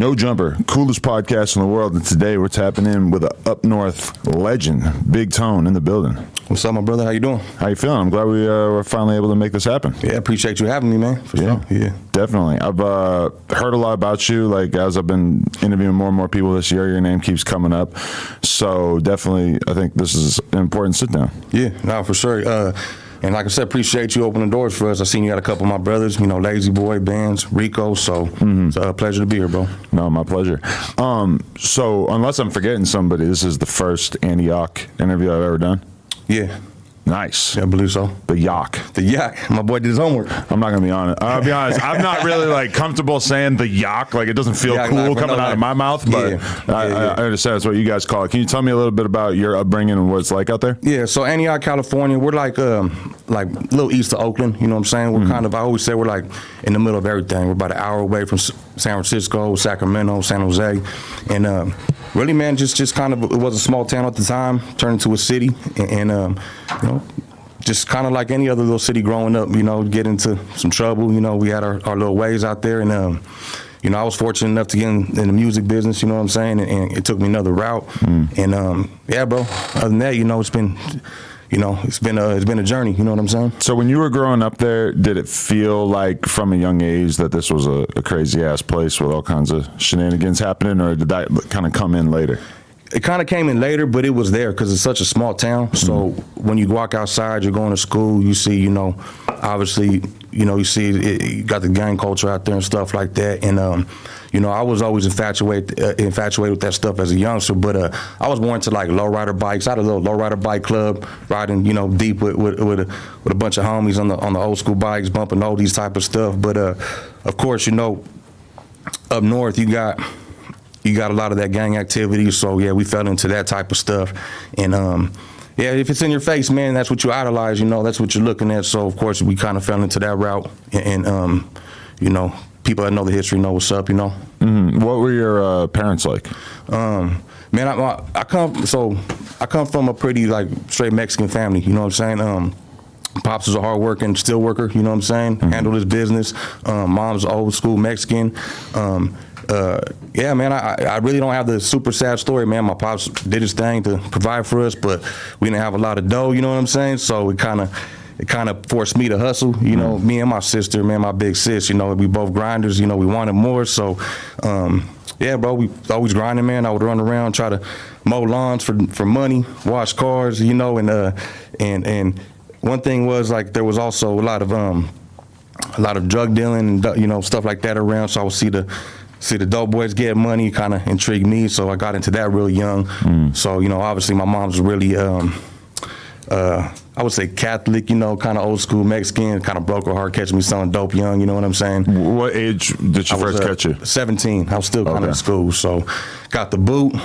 No Jumper, coolest podcast in the world, and today we're tapping in with an up north legend, Big Tone, in the building. What's up, my brother? How you doing? How you feeling? I'm glad we were finally able to make this happen. Yeah, appreciate you having me, man. For sure. Yeah, definitely. I've heard a lot about you. Like as I've been interviewing more and more people this year, your name keeps coming up. So definitely, I think this is an important sit down. Yeah, no, for sure. And like I said, appreciate you opening doors for us. I seen you got a couple of my brothers, Lazy Boy, Bands, Rico. So it's a pleasure to be here, bro. No, my pleasure. So unless I'm forgetting somebody, this is the first Antioch interview I've ever done. Yeah. Nice. Yeah, I believe so. The Yak. The Yak. My boy did his homework. I'm not gonna be honest. I'll be honest. I'm not really like comfortable saying the Yak. Like it doesn't feel cool coming out of my mouth. But I understand that's what you guys call it. Can you tell me a little bit about your upbringing and what it's like out there? Yeah. So Antioch, California, we're like a little east of Oakland. You know what I'm saying? We're kind of. I always say we're like in the middle of everything. We're about an hour away from San Francisco, Sacramento, San Jose, and really, man, just kind of, it was a small town at the time, turned into a city, and just kind of like any other little city growing up, get into some trouble. We had our little ways out there, and I was fortunate enough to get in the music business. You know what I'm saying? And it took me another route, and yeah, bro. Other than that, it's been. It's been a journey. You know what I'm saying? So when you were growing up there, did it feel like from a young age that this was a crazy ass place with all kinds of shenanigans happening, or did that kind of come in later? It kind of came in later, but it was there because it's such a small town. So when you walk outside, you're going to school, you see, obviously, you see you got the gang culture out there and stuff like that. And, I was always infatuated with that stuff as a youngster, but I was more into like lowrider bikes. I had a little lowrider bike club, riding, deep with a bunch of homies on the old school bikes, bumping all these type of stuff. But of course, up north you got a lot of that gang activity. So yeah, we fell into that type of stuff. And yeah, if it's in your face, man, that's what you idolize. That's what you're looking at. So of course we kind of fell into that route. And people that know the history know what's up. What were your parents like? Man, I come from a pretty like straight Mexican family. You know what I'm saying? Pops is a hard-working steel worker. You know what I'm saying? Handled his business. Mom's old school Mexican. Yeah, man, I really don't have the super sad story, man. My pops did his thing to provide for us, but we didn't have a lot of dough. You know what I'm saying? So it kind of forced me to hustle. Me and my sister, man, my big sis. We both grinders. We wanted more. So, yeah, bro, we always grinding, man. I would run around, try to mow lawns for money, wash cars, and one thing was like there was also a lot of drug dealing and stuff like that around. So I would see the dope boys get money, kind of intrigued me. So I got into that real young. So obviously my mom's really I would say Catholic, kind of old school Mexican, kind of broke her heart catching me selling dope young, you know what I'm saying? What age did you first catch you? 17. I was still kind of in school. So got the boot,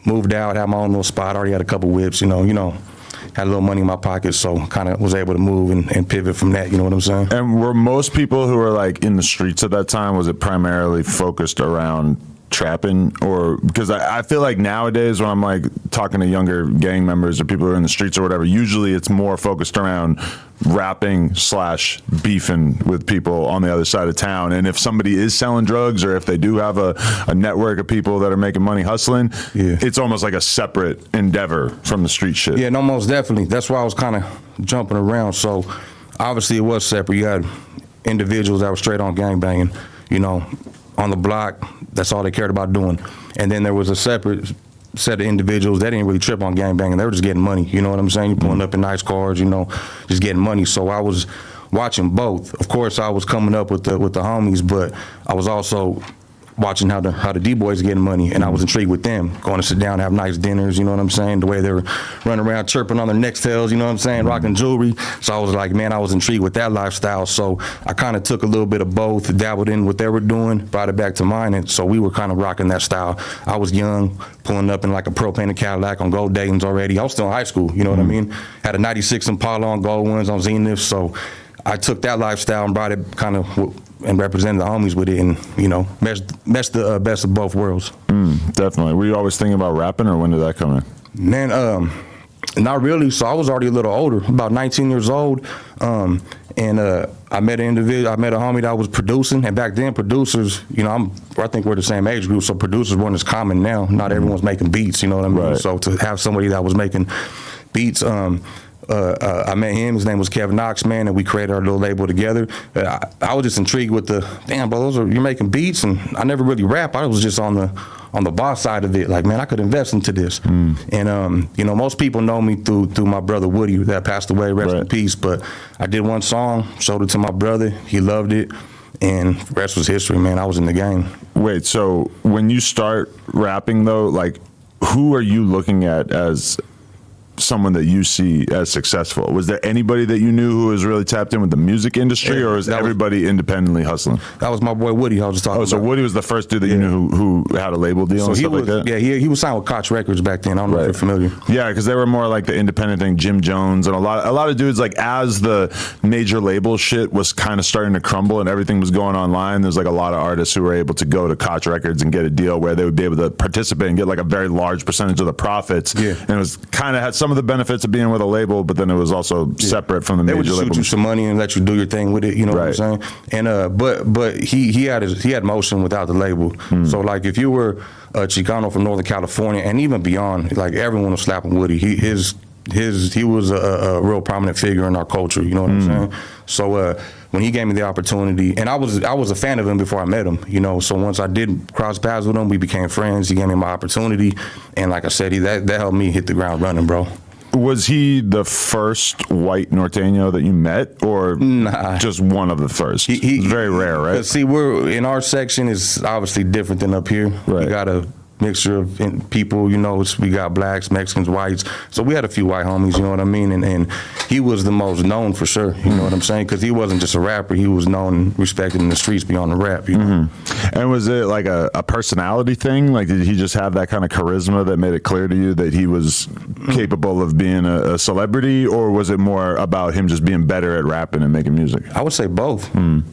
moved out, had my own little spot, already had a couple whips, had a little money in my pocket, so kind of was able to move and pivot from that, you know what I'm saying? And were most people who were like in the streets at that time, was it primarily focused around trapping? Or because I feel like nowadays when I'm like talking to younger gang members or people who are in the streets or whatever, usually it's more focused around rapping / beefing with people on the other side of town. And if somebody is selling drugs or if they do have a network of people that are making money hustling, it's almost like a separate endeavor from the street shit. Yeah, no, most definitely. That's why I was kind of jumping around. So obviously it was separate. You had individuals that were straight on gangbanging, on the block. That's all they cared about doing. And then there was a separate set of individuals that didn't really trip on gangbanging. They were just getting money. You know what I'm saying? You're pulling up in nice cars, just getting money. So I was watching both. Of course, I was coming up with the homies, but I was also watching how the D-boys are getting money, and I was intrigued with them, going to sit down and have nice dinners, you know what I'm saying, the way they were running around chirping on their Nextels, you know what I'm saying, rocking jewelry. So I was like, man, I was intrigued with that lifestyle. So I kind of took a little bit of both, dabbled in what they were doing, brought it back to mine, and so we were kind of rocking that style. I was young, pulling up in like a pro-painted Cadillac on gold Dayton's already. I was still in high school, you know what I mean? Had a 96 Impala on gold ones on Zenith, so I took that lifestyle and brought it kind of and represented the homies with it, and meshed the best of both worlds. Definitely. Were you always thinking about rapping, or when did that come in? Man, not really. So I was already a little older, about 19 years old, and And I met an individual. I met a homie that was producing, and back then producers, you know, I think we're the same age group, so producers weren't as common now. Not everyone's making beats, you know what I mean? Right. So to have somebody that was making beats, I met him. His name was Kevin Knox, man, and we created our little label together. I was just intrigued with the damn, bro. You're making beats, and I never really rap. I was just on the boss side of it. Like, man, I could invest into this. And you know, most people know me through my brother Woodie that passed away. Rest in peace. But I did one song, showed it to my brother. He loved it, and the rest was history, man. I was in the game. Wait, so when you start rapping though, like, who are you looking at as someone that you see as successful? Was there anybody that you knew who was really tapped in with the music industry, or was everybody independently hustling? That was my boy Woodie I was just talking about. So Woodie was the first dude that you knew who had a label deal and stuff like that? Yeah, he was signed with Koch Records back then. I don't know if you're familiar. Yeah, because they were more like the independent thing, Jim Jones, and a lot of dudes, like, as the major label shit was kind of starting to crumble and everything was going online, there's like a lot of artists who were able to go to Koch Records and get a deal where they would be able to participate and get like a very large percentage of the profits. Yeah. And it was kind of had some of the benefits of being with a label, but then it was also separate from the major label. They would shoot you some money and let you do your thing with it, you know what I'm saying? And but he had motion without the label. So like if you were a Chicano from Northern California and even beyond, like everyone was slapping Woodie. He was a real prominent figure in our culture, you know what I'm saying? So when he gave me the opportunity, and I was a fan of him before I met him, you know, so once I did cross paths with him, we became friends. He gave me my opportunity, and like I said, that helped me hit the ground running, bro. Was he the first white Norteño that you met, or just one of the first? It's very rare, right? See, we're in our section is obviously different than up here. Right. We got a mixture of people, you know, we got blacks, Mexicans, whites. So we had a few white homies, you know what I mean? And he was the most known for sure, you know what I'm saying? Because he wasn't just a rapper, he was known and respected in the streets beyond the rap, you know? And was it like a personality thing? Like, did he just have that kind of charisma that made it clear to you that he was capable of being a celebrity, or was it more about him just being better at rapping and making music? I would say both.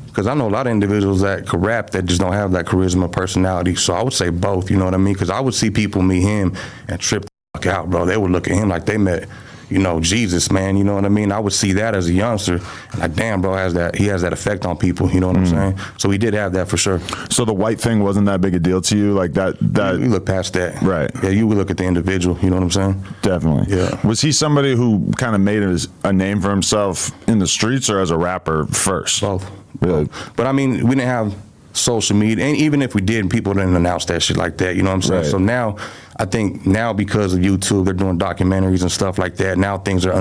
Because I know a lot of individuals that could rap that just don't have that charisma, personality. So I would say both, you know what I mean? Because I would see people meet him and trip the fuck out, bro. They would look at him like they met, you know, Jesus, man. You know what I mean? I would see that as a youngster. Like, damn, bro, he has that effect on people. You know what I'm saying? So he did have that for sure. So the white thing wasn't that big a deal to you? Like that you look past that. Right. Yeah, you would look at the individual. You know what I'm saying? Definitely. Yeah. Was he somebody who kind of made a name for himself in the streets, or as a rapper first? Both. Really? But I mean, we didn't have social media, and even if we did, people didn't announce that shit like that. You know what I'm saying? Right. So now, I think because of YouTube, they're doing documentaries and stuff like that. Now things are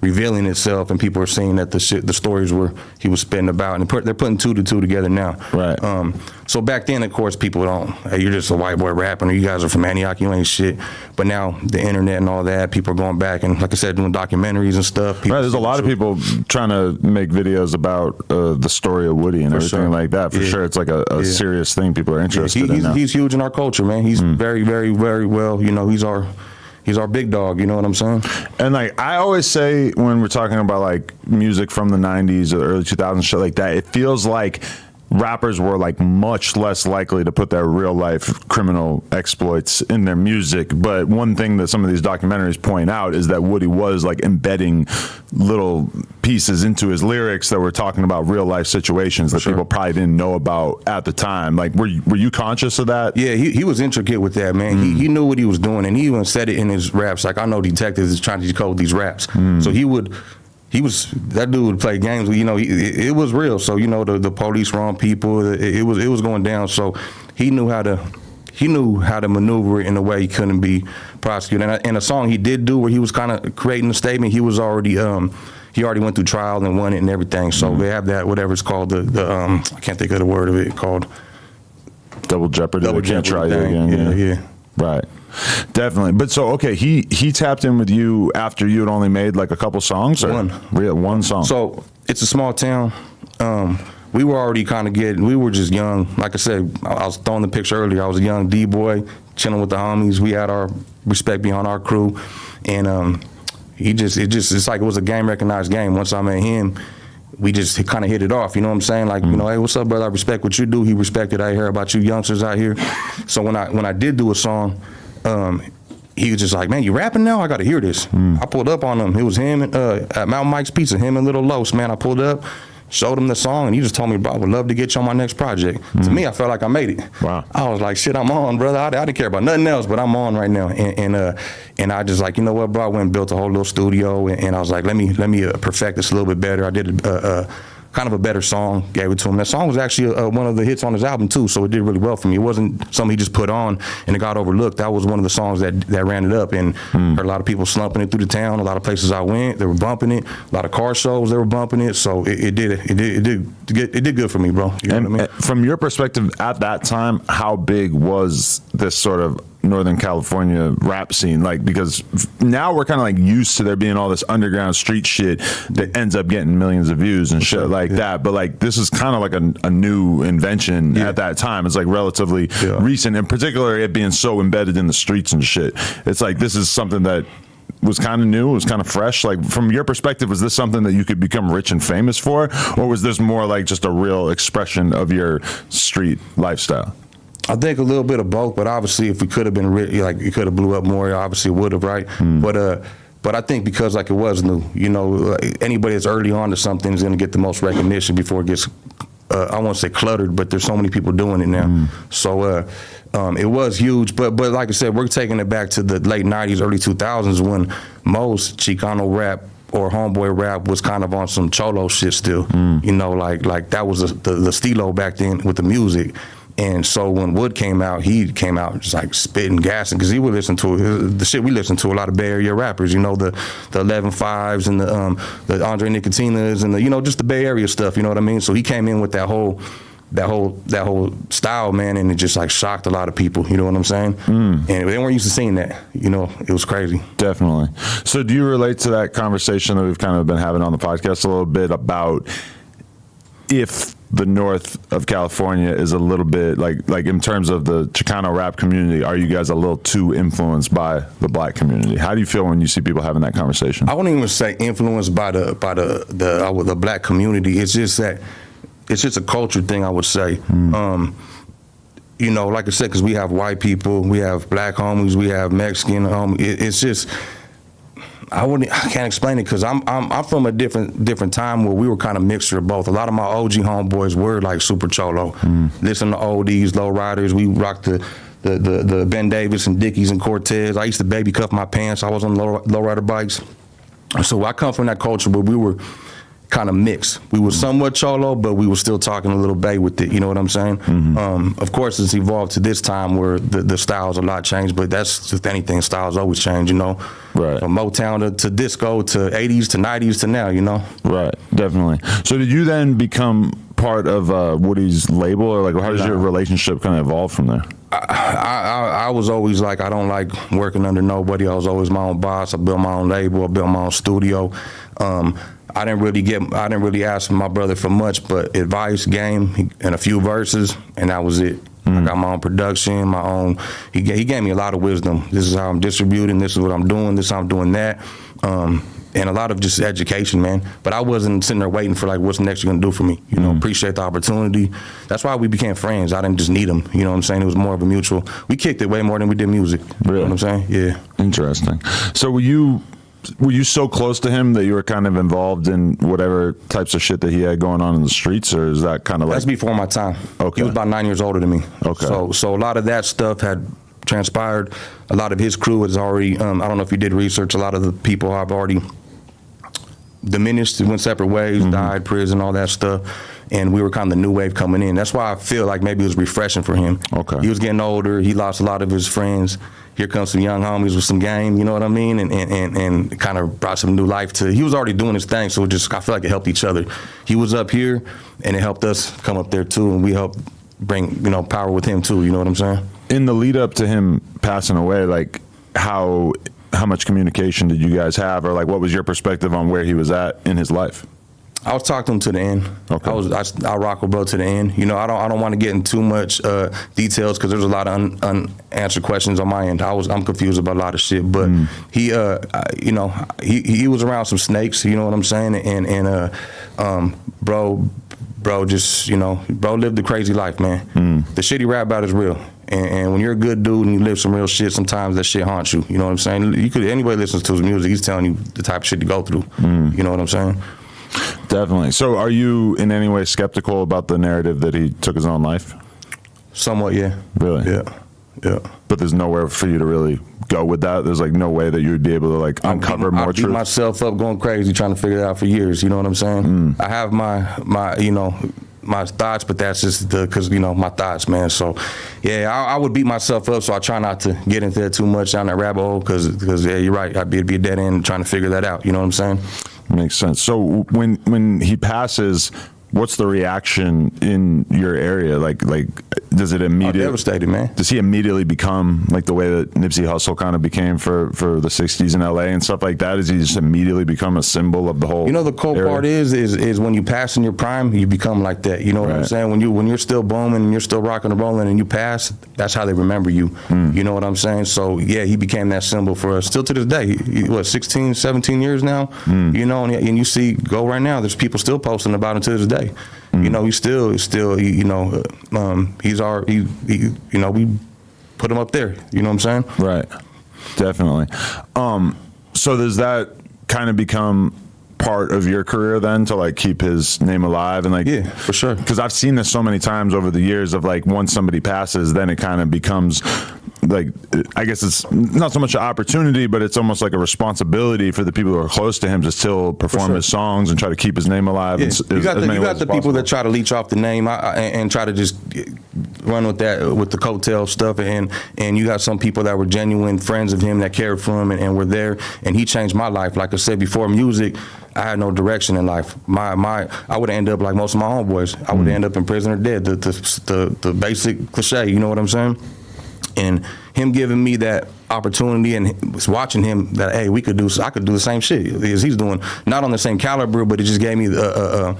revealing itself, and people are seeing that the stories he was spitting about, and they're putting two to two together now. Right. So back then, of course, people don't. Hey, you're just a white boy rapping, or you guys are from Antioch, you ain't shit. But now the internet and all that, people are going back and, like I said, doing documentaries and stuff. Right. There's a lot of people trying to make videos about the story of Woodie and everything like that. For sure, it's like a serious thing people are interested in now. He's huge in our culture, man. He's very, very, very well. You know, he's our big dog. You know what I'm saying? And like I always say when we're talking about like music from the 90s or early 2000s, shit like that, it feels like rappers were like much less likely to put their real life criminal exploits in their music. But one thing that some of these documentaries point out is that Woodie was like embedding little pieces into his lyrics that were talking about real life situations that people probably didn't know about at the time. Like, were you conscious of that? Yeah, he was intricate with that, man. He knew what he was doing, and he even said it in his raps. Like, I know detectives is trying to decode these raps. So that dude would play games. You know, it was real. So, you know, the police were on people. It was going down. So he knew how to maneuver it in a way he couldn't be prosecuted. And a song he did do where he was kind of creating a statement. He was already he already went through trial and won it and everything. So they have that, whatever it's called, I can't think of the word of it, called Double Jeopardy. Double They can't Jeopardy try you again. Yeah. Right. Definitely. But so, okay, he tapped in with you after you had only made like a couple songs? Or? One song. So it's a small town. We were already we were just young. Like I said, I was throwing the picture earlier. I was a young D-boy, chilling with the homies. We had our respect beyond our crew. And it's like it was a game recognized game. Once I met him, we just kind of hit it off, you know what I'm saying? Like, you know, hey, what's up, brother? I respect what you do. He respected, I hear about you youngsters out here. So when I did do a song, he was just like, man, you rapping now? I got to hear this. I pulled up on him. It was him at Mountain Mike's Pizza, him and Little Los, man. I pulled up, showed him the song, and he just told me, bro, I would love to get you on my next project. To me, I felt like I made it. Wow. I was like, shit, I'm on, brother. I didn't care about nothing else, but I'm on right now. And I just like, you know what, bro? I went and built a whole little studio, and I was like, let me perfect this a little bit better. I did kind of a better song, gave it to him. That song was actually one of the hits on his album too, so it did really well for me. It wasn't something he just put on and it got overlooked. That was one of the songs that ran it up, and heard a lot of people slumping it through the town. A lot of places I went, they were bumping it. A lot of car shows, they were bumping it. So it did good for me, bro. You know what I mean? From your perspective at that time, how big was this sort of Northern California rap scene? Like, because now we're kind of like used to there being all this underground street shit that ends up getting millions of views and shit like that, but like this is kind of like a new invention at that time. It's like relatively recent, in particular it being so embedded in the streets and shit. It's like this is something that was kind of new, it was kind of fresh. Like, from your perspective, was this something that you could become rich and famous for, or was this more like just a real expression of your street lifestyle? I think a little bit of both, but obviously if we could have been like it could have blew up more, obviously it would have, right? But I think because like it was new, you know, anybody that's early on to something is going to get the most recognition before it gets, I won't say cluttered, but there's so many people doing it now. So it was huge, but like I said, we're taking it back to the late 90s, early 2000s when most Chicano rap or homeboy rap was kind of on some cholo shit still. You know, like that was the stilo back then with the music. And so when Wood came out, he came out just like spitting, gassing, because he would listen to the shit we listened to, a lot of Bay Area rappers, you know, the 11-5s and the Andre Nicotinas and the, you know, just the Bay Area stuff, you know what I mean? So he came in with that whole style, man, and it just like shocked a lot of people, you know what I'm saying? And they weren't used to seeing that, you know, it was crazy. Definitely. So do you relate to that conversation that we've kind of been having on the podcast a little bit about if the north of California is a little bit like in terms of the Chicano rap community, are you guys a little too influenced by the black community? How do you feel when you see people having that conversation? I wouldn't even say influenced by the black community. It's just that it's just a culture thing, I would say. You know, like I said, because we have white people, we have black homies, we have Mexican homies. It's just, I can't explain it because I'm from a different time where we were kind of mixture of both. A lot of my OG homeboys were like super cholo, listen to oldies, low riders. We rocked the Ben Davis and Dickies and Cortez. I used to baby cuff my pants. I was on low rider bikes. So I come from that culture where we were kind of mixed. We were somewhat cholo, but we were still talking a little Bay with it, you know what I'm saying? Of course, it's evolved to this time where the style's a lot changed, but that's just anything, styles always change, you know? Right. From Motown to disco to 80s to 90s to now, you know? Right, definitely. So did you then become part of Woodie's label, or like how does your relationship kind of evolve from there? I was always like, I don't like working under nobody. I was always my own boss. I built my own label. I built my own studio. I didn't really ask my brother for much, but advice, game, and a few verses, and that was it. I got my own production, my own. He gave me a lot of wisdom. This is how I'm distributing. This is what I'm doing. This is how I'm doing that. And a lot of just education, man. But I wasn't sitting there waiting for like, what's next you're gonna do for me? You know, appreciate the opportunity. That's why we became friends. I didn't just need him. You know what I'm saying? It was more of a mutual. We kicked it way more than we did music. Really? You know what I'm saying? Yeah. Interesting. So were you so close to him that you were kind of involved in whatever types of shit that he had going on in the streets, or is that kind of like... That's before my time. Okay. He was about 9 years older than me. Okay. So a lot of that stuff had transpired. A lot of his crew has already, I don't know if you did research, a lot of the people have already diminished, went separate ways, died, prison, all that stuff. And we were kind of the new wave coming in. That's why I feel like maybe it was refreshing for him. Okay. He was getting older. He lost a lot of his friends. Here comes some young homies with some game, you know what I mean? And kind of brought some new life to, he was already doing his thing, so I feel like it helped each other. He was up here, and it helped us come up there too, and we helped bring, you know, power with him too, you know what I'm saying? In the lead up to him passing away, like how much communication did you guys have, or like what was your perspective on where he was at in his life? I was talking to him to the end. Okay. I rock with bro to the end. You know, I don't want to get into too much details because there's a lot of unanswered questions on my end. I'm confused about a lot of shit, but he, you know, he was around some snakes. You know what I'm saying? And bro just, you know, bro lived a crazy life, man. The shit he rap about is real. And when you're a good dude and you live some real shit, sometimes that shit haunts you. You know what I'm saying? Anybody listens to his music, he's telling you the type of shit to go through. You know what I'm saying? Definitely. So are you in any way skeptical about the narrative that he took his own life? Somewhat, yeah. Really? Yeah. But there's nowhere for you to really go with that. There's like no way that you would be able to like uncover more truth. I beat myself up going crazy trying to figure it out for years. You know what I'm saying? I have my you know, my thoughts, but that's just because, you know, my thoughts, man. So, yeah, I would beat myself up, so I try not to get into that too much down that rabbit hole because yeah, you're right. It'd be a dead end trying to figure that out. You know what I'm saying? Makes sense. So when he passes, what's the reaction in your area? Like does it immediately? Devastated, man. Does he immediately become like the way that Nipsey Hussle kind of became for the 60s in LA and stuff like that? Does he just immediately become a symbol of the whole? You know, the cool part is when you pass in your prime, you become like that. You know what I'm saying? When you're still booming and you're still rocking and rolling and you pass, that's how they remember you. You know what I'm saying? So yeah, he became that symbol for us. Still to this day, what, 16, 17 years now? You know, and you see, go right now, there's people still posting about him to this day. You know, he's still, you know, you know, we put him up there. You know what I'm saying? Right. Definitely. So does that kind of become part of your career then to like keep his name alive and like? Yeah, for sure. Because I've seen this so many times over the years of like once somebody passes, then it kind of becomes like, I guess it's not so much an opportunity, but it's almost like a responsibility for the people who are close to him to still perform his songs and try to keep his name alive. Yeah. You got the people that try to leech off the name and try to just run with that, with the coattail stuff. And you got some people that were genuine friends of him that cared for him and were there. And he changed my life. Like I said before, music, I had no direction in life. I would end up like most of my homeboys. I would end up in prison or dead. The basic cliche, you know what I'm saying? And him giving me that opportunity and watching him that, hey, I could do the same shit as he's doing, not on the same caliber, but it just gave me a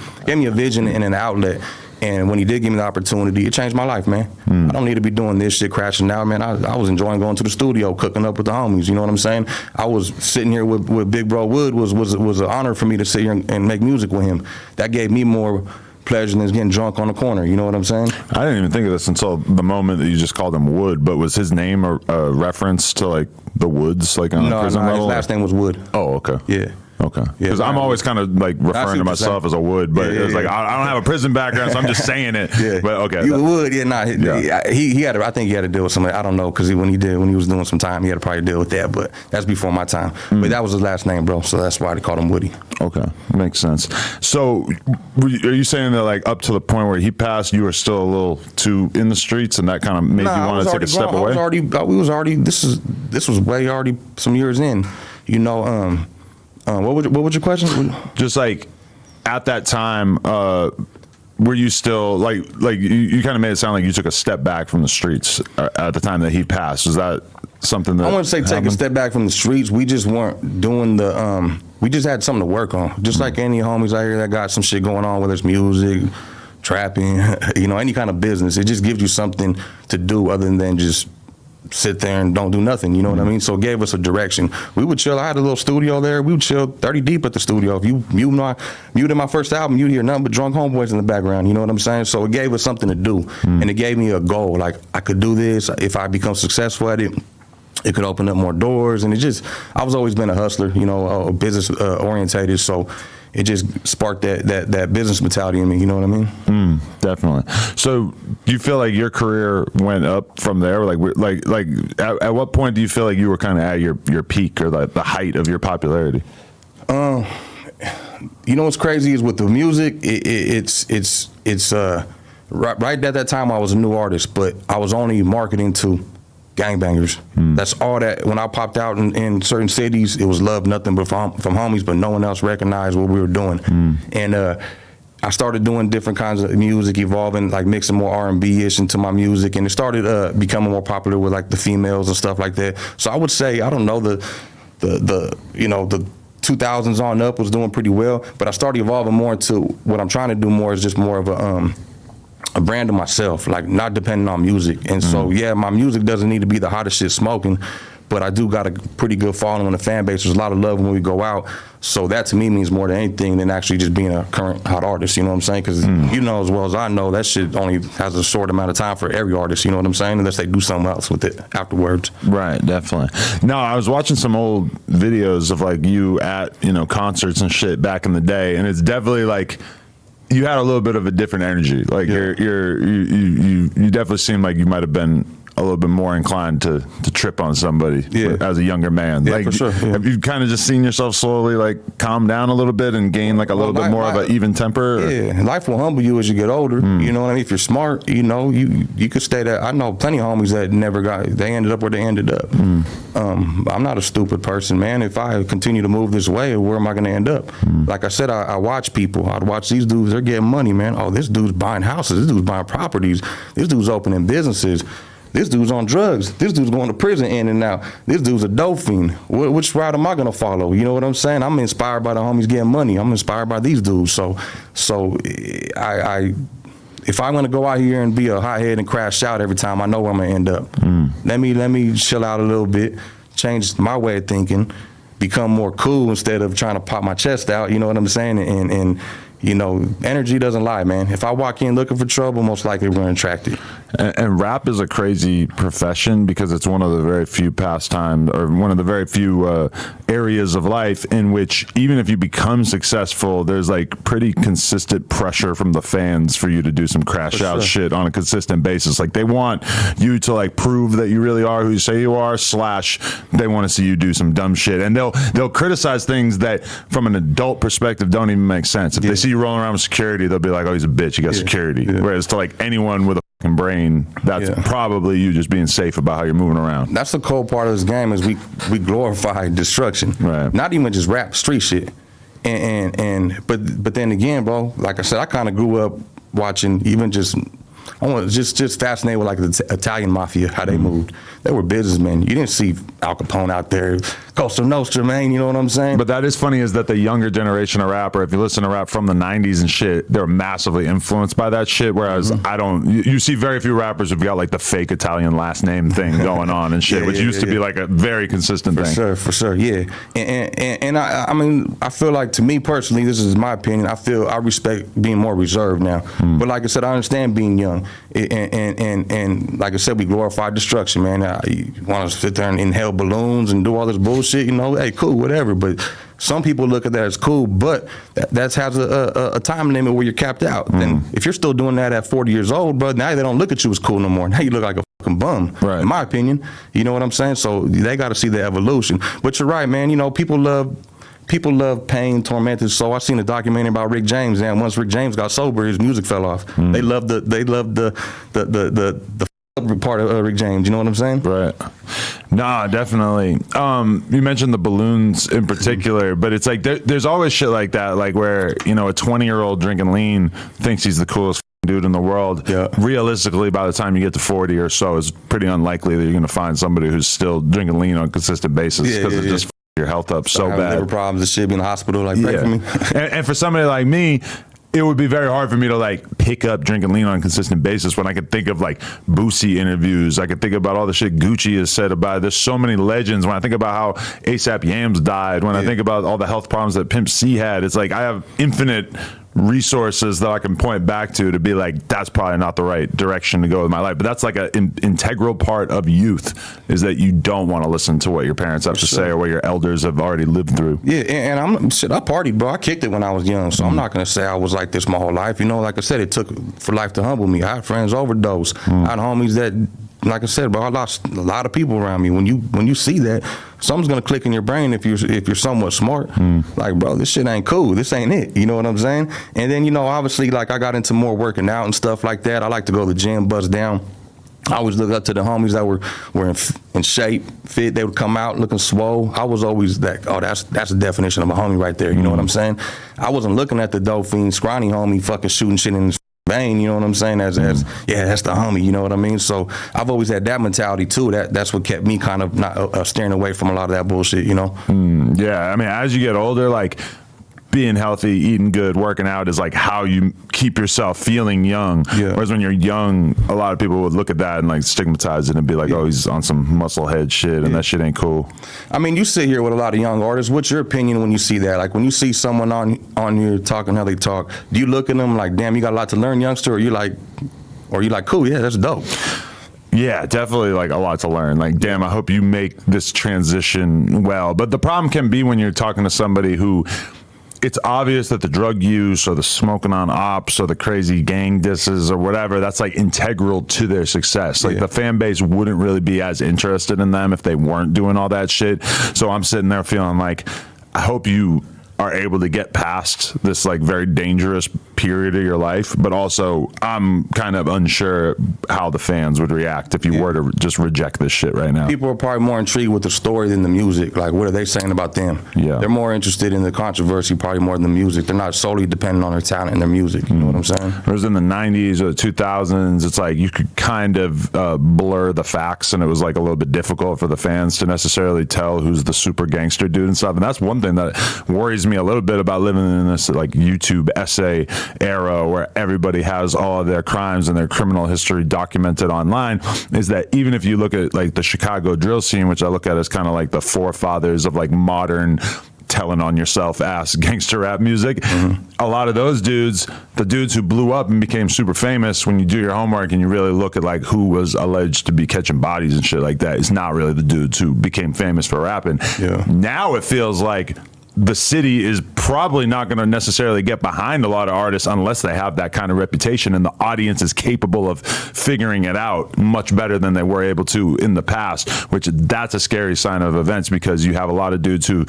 vision and an outlet. And when he did give me the opportunity, it changed my life, man. I don't need to be doing this shit crashing out, man. I was enjoying going to the studio, cooking up with the homies. You know what I'm saying? I was sitting here with Big Bro Wood was an honor for me to sit here and make music with him. That gave me more pleasure than getting drunk on the corner. You know what I'm saying? I didn't even think of this until the moment that you just called him Wood. But was his name a reference to like the Woods, like on a prison level? His last name was Wood. Oh, okay. Yeah. Okay. Because I'm always kind of like referring to myself as a Wood, but it was like I don't have a prison background, so I'm just saying it. But okay. You would, he had to, I think he had to deal with something. I don't know, because when he was doing some time, he had to probably deal with that, but that's before my time. But that was his last name, bro, so that's why they called him Woody. Okay, makes sense. So are you saying that like up to the point where he passed, you were still a little too in the streets and that kind of made you want to take a step away? This was way already some years in, you know. What was your question? Just like at that time, were you still like you kind of made it sound like you took a step back from the streets at the time that he passed? Was that something that I wouldn't say take a step back from the streets? We just weren't doing the. We just had something to work on. Just like any homies out here that got some shit going on, whether it's music, trapping, you know, any kind of business. It just gives you something to do other than just sit there and don't do nothing, you know what I mean? So it gave us a direction. We would chill. I had a little studio there. We would chill 30 deep at the studio. If you muted my first album, you'd hear nothing but drunk homeboys in the background, you know what I'm saying? So it gave us something to do, and it gave me a goal. Like, I could do this. If I become successful at it, it could open up more doors. And I was always been a hustler, you know, business orientated. So it just sparked that business mentality in me, you know what I mean? Definitely. So do you feel like your career went up from there? Like at what point do you feel like you were kind of at your peak or the height of your popularity? You know what's crazy is with the music, it's right at that time I was a new artist, but I was only marketing to gangbangers. That's all that. When I popped out in certain cities, it was love, nothing but from homies, but no one else recognized what we were doing. And I started doing different kinds of music, evolving, like mixing more R&B-ish into my music, and it started becoming more popular with like the females and stuff like that. So I would say, I don't know, the you know, the 2000s on up was doing pretty well, but I started evolving more into what I'm trying to do more is just more of a brand of myself, like not depending on music. And so, yeah, my music doesn't need to be the hottest shit smoking, but I do got a pretty good following on the fan base. There's a lot of love when we go out. So that to me means more than anything than actually just being a current hot artist, you know what I'm saying? Because you know as well as I know, that shit only has a short amount of time for every artist, you know what I'm saying? Unless they do something else with it afterwards. Right, definitely. No, I was watching some old videos of like you at, you know, concerts and shit back in the day, and it's definitely like you had a little bit of a different energy. Like you definitely seemed like you might have been a little bit more inclined to trip on somebody as a younger man. Yeah, like, for sure. Yeah. Have you kind of just seen yourself slowly like calm down a little bit and gain like a little bit more of an even temper? Or? Yeah, life will humble you as you get older. You know what I mean? If you're smart, you know, you could stay there. I know plenty of homies that they ended up where they ended up. I'm not a stupid person, man. If I continue to move this way, where am I going to end up? Like I said, I watch people. I'd watch these dudes. They're getting money, man. Oh, this dude's buying houses. This dude's buying properties. This dude's opening businesses. This dude's on drugs. This dude's going to prison in and out. This dude's a dope fiend. Which route am I going to follow? You know what I'm saying? I'm inspired by the homies getting money. I'm inspired by these dudes. So if I'm going to go out here and be a hothead and crash out every time, I know where I'm going to end up. Let me chill out a little bit, change my way of thinking, become more cool instead of trying to pop my chest out. You know what I'm saying? And you know, energy doesn't lie, man. If I walk in looking for trouble, most likely we're going to attract it. And rap is a crazy profession because it's one of the very few pastimes or one of the very few areas of life in which even if you become successful, there's like pretty consistent pressure from the fans for you to do some crash out shit on a consistent basis. Like they want you to like prove that you really are who you say you are, / they want to see you do some dumb shit. And they'll criticize things that from an adult perspective don't even make sense. If they see you rolling around with security, they'll be like, oh, he's a bitch, he got security. Whereas to like anyone with a fucking brain, that's probably you just being safe about how you're moving around. That's the cool part of this game is we glorify destruction. Right. Not even just rap, street shit. But then again, bro, like I said, I kind of grew up watching even just fascinated with like the Italian mafia, how they moved. They were businessmen. You didn't see Al Capone out there, Costa Nostra, man, you know what I'm saying? But that is funny is that the younger generation of rap, or if you listen to rap from the 90s and shit, they're massively influenced by that shit, whereas you see very few rappers who've got like the fake Italian last name thing going on and shit, which used to be like a very consistent thing. For sure, yeah. And I mean, I feel like to me personally, this is my opinion, I respect being more reserved now. But like I said, I understand being young. And like I said, we glorify destruction, man. You want to sit there and inhale balloons and do all this bullshit, you know? Hey, cool, whatever. But some people look at that as cool, but that has a time limit where you're capped out. Then if you're still doing that at 40 years old, bro, now they don't look at you as cool no more. Now you look like a fucking bum, in my opinion. You know what I'm saying? So they got to see the evolution. But you're right, man. You know, people love pain, tormented soul. I seen a documentary about Rick James, and once Rick James got sober, his music fell off. They loved the part of Rick James. You know what I'm saying? Right. Nah, definitely. You mentioned the balloons in particular, but it's like there's always shit like that, like where, you know, a 20-year-old drinking lean thinks he's the coolest dude in the world. Realistically, by the time you get to 40 or so, it's pretty unlikely that you're going to find somebody who's still drinking lean on a consistent basis because it just your health up so bad. Liver problems and shit, be in the hospital, like, pray for me. and for somebody like me, it would be very hard for me to like pick up drinking lean on a consistent basis when I could think of like Boosie interviews. I could think about all the shit Gucci has said about it. There's so many legends. When I think about how ASAP Yams died, when I think about all the health problems that Pimp C had, it's like I have infinite resources that I can point back to be like, that's probably not the right direction to go with my life. But that's like an integral part of youth, is that you don't want to listen to what your parents have to say or what your elders have already lived through. Yeah, and I partied, bro. I kicked it when I was young, so I'm not going to say I was like this my whole life. You know, like I said, it took for life to humble me. I had friends overdose. I had homies that, like I said, bro, I lost a lot of people around me. When you see that, something's gonna click in your brain if you're somewhat smart. Like, bro, this shit ain't cool. This ain't it. You know what I'm saying? And then, you know, obviously, like I got into more working out and stuff like that. I like to go to the gym, bust down. I always looked up to the homies that were in shape, fit. They would come out looking swole. I was always that. Oh, that's the definition of a homie right there. You know what I'm saying? I wasn't looking at the dope fiend, scrawny homie, fucking shooting shit in his vein, you know what I'm saying? As that's the homie, you know what I mean? So I've always had that mentality too. That's what kept me kind of not steering away from a lot of that bullshit, you know? Yeah, I mean, as you get older, like being healthy, eating good, working out is like how you keep yourself feeling young. Yeah. Whereas when you're young, a lot of people would look at that and like stigmatize it and be like, oh, he's on some muscle head shit, and that shit ain't cool. I mean, you sit here with a lot of young artists. What's your opinion when you see that? Like when you see someone on here talking how they talk, do you look at them like, damn, you got a lot to learn, youngster, or you like, cool, yeah, that's dope? Yeah, definitely like a lot to learn. Like, damn, I hope you make this transition well. But the problem can be when you're talking to somebody who it's obvious that the drug use or the smoking on ops or the crazy gang disses or whatever, that's like integral to their success. Like the fan base wouldn't really be as interested in them if they weren't doing all that shit. So I'm sitting there feeling like, I hope you are able to get past this like very dangerous period of your life, but also I'm kind of unsure how the fans would react if you were to just reject this shit right now. People are probably more intrigued with the story than the music. Like, what are they saying about them? Yeah. They're more interested in the controversy probably more than the music. They're not solely dependent on their talent and their music. You know what I'm saying? Whereas in the 90s or the 2000s, it's like you could kind of blur the facts, and it was like a little bit difficult for the fans to necessarily tell who's the super gangster dude and stuff. And that's one thing that worries me a little bit about living in this like YouTube essay era where everybody has all of their crimes and their criminal history documented online, is that even if you look at like the Chicago drill scene, which I look at as kind of like the forefathers of like modern telling on yourself ass gangster rap music, a lot of those dudes, the dudes who blew up and became super famous, when you do your homework and you really look at like who was alleged to be catching bodies and shit like that, it's not really the dudes who became famous for rapping. Now it feels like the city is probably not going to necessarily get behind a lot of artists unless they have that kind of reputation, and the audience is capable of figuring it out much better than they were able to in the past, which that's a scary sign of events, because you have a lot of dudes who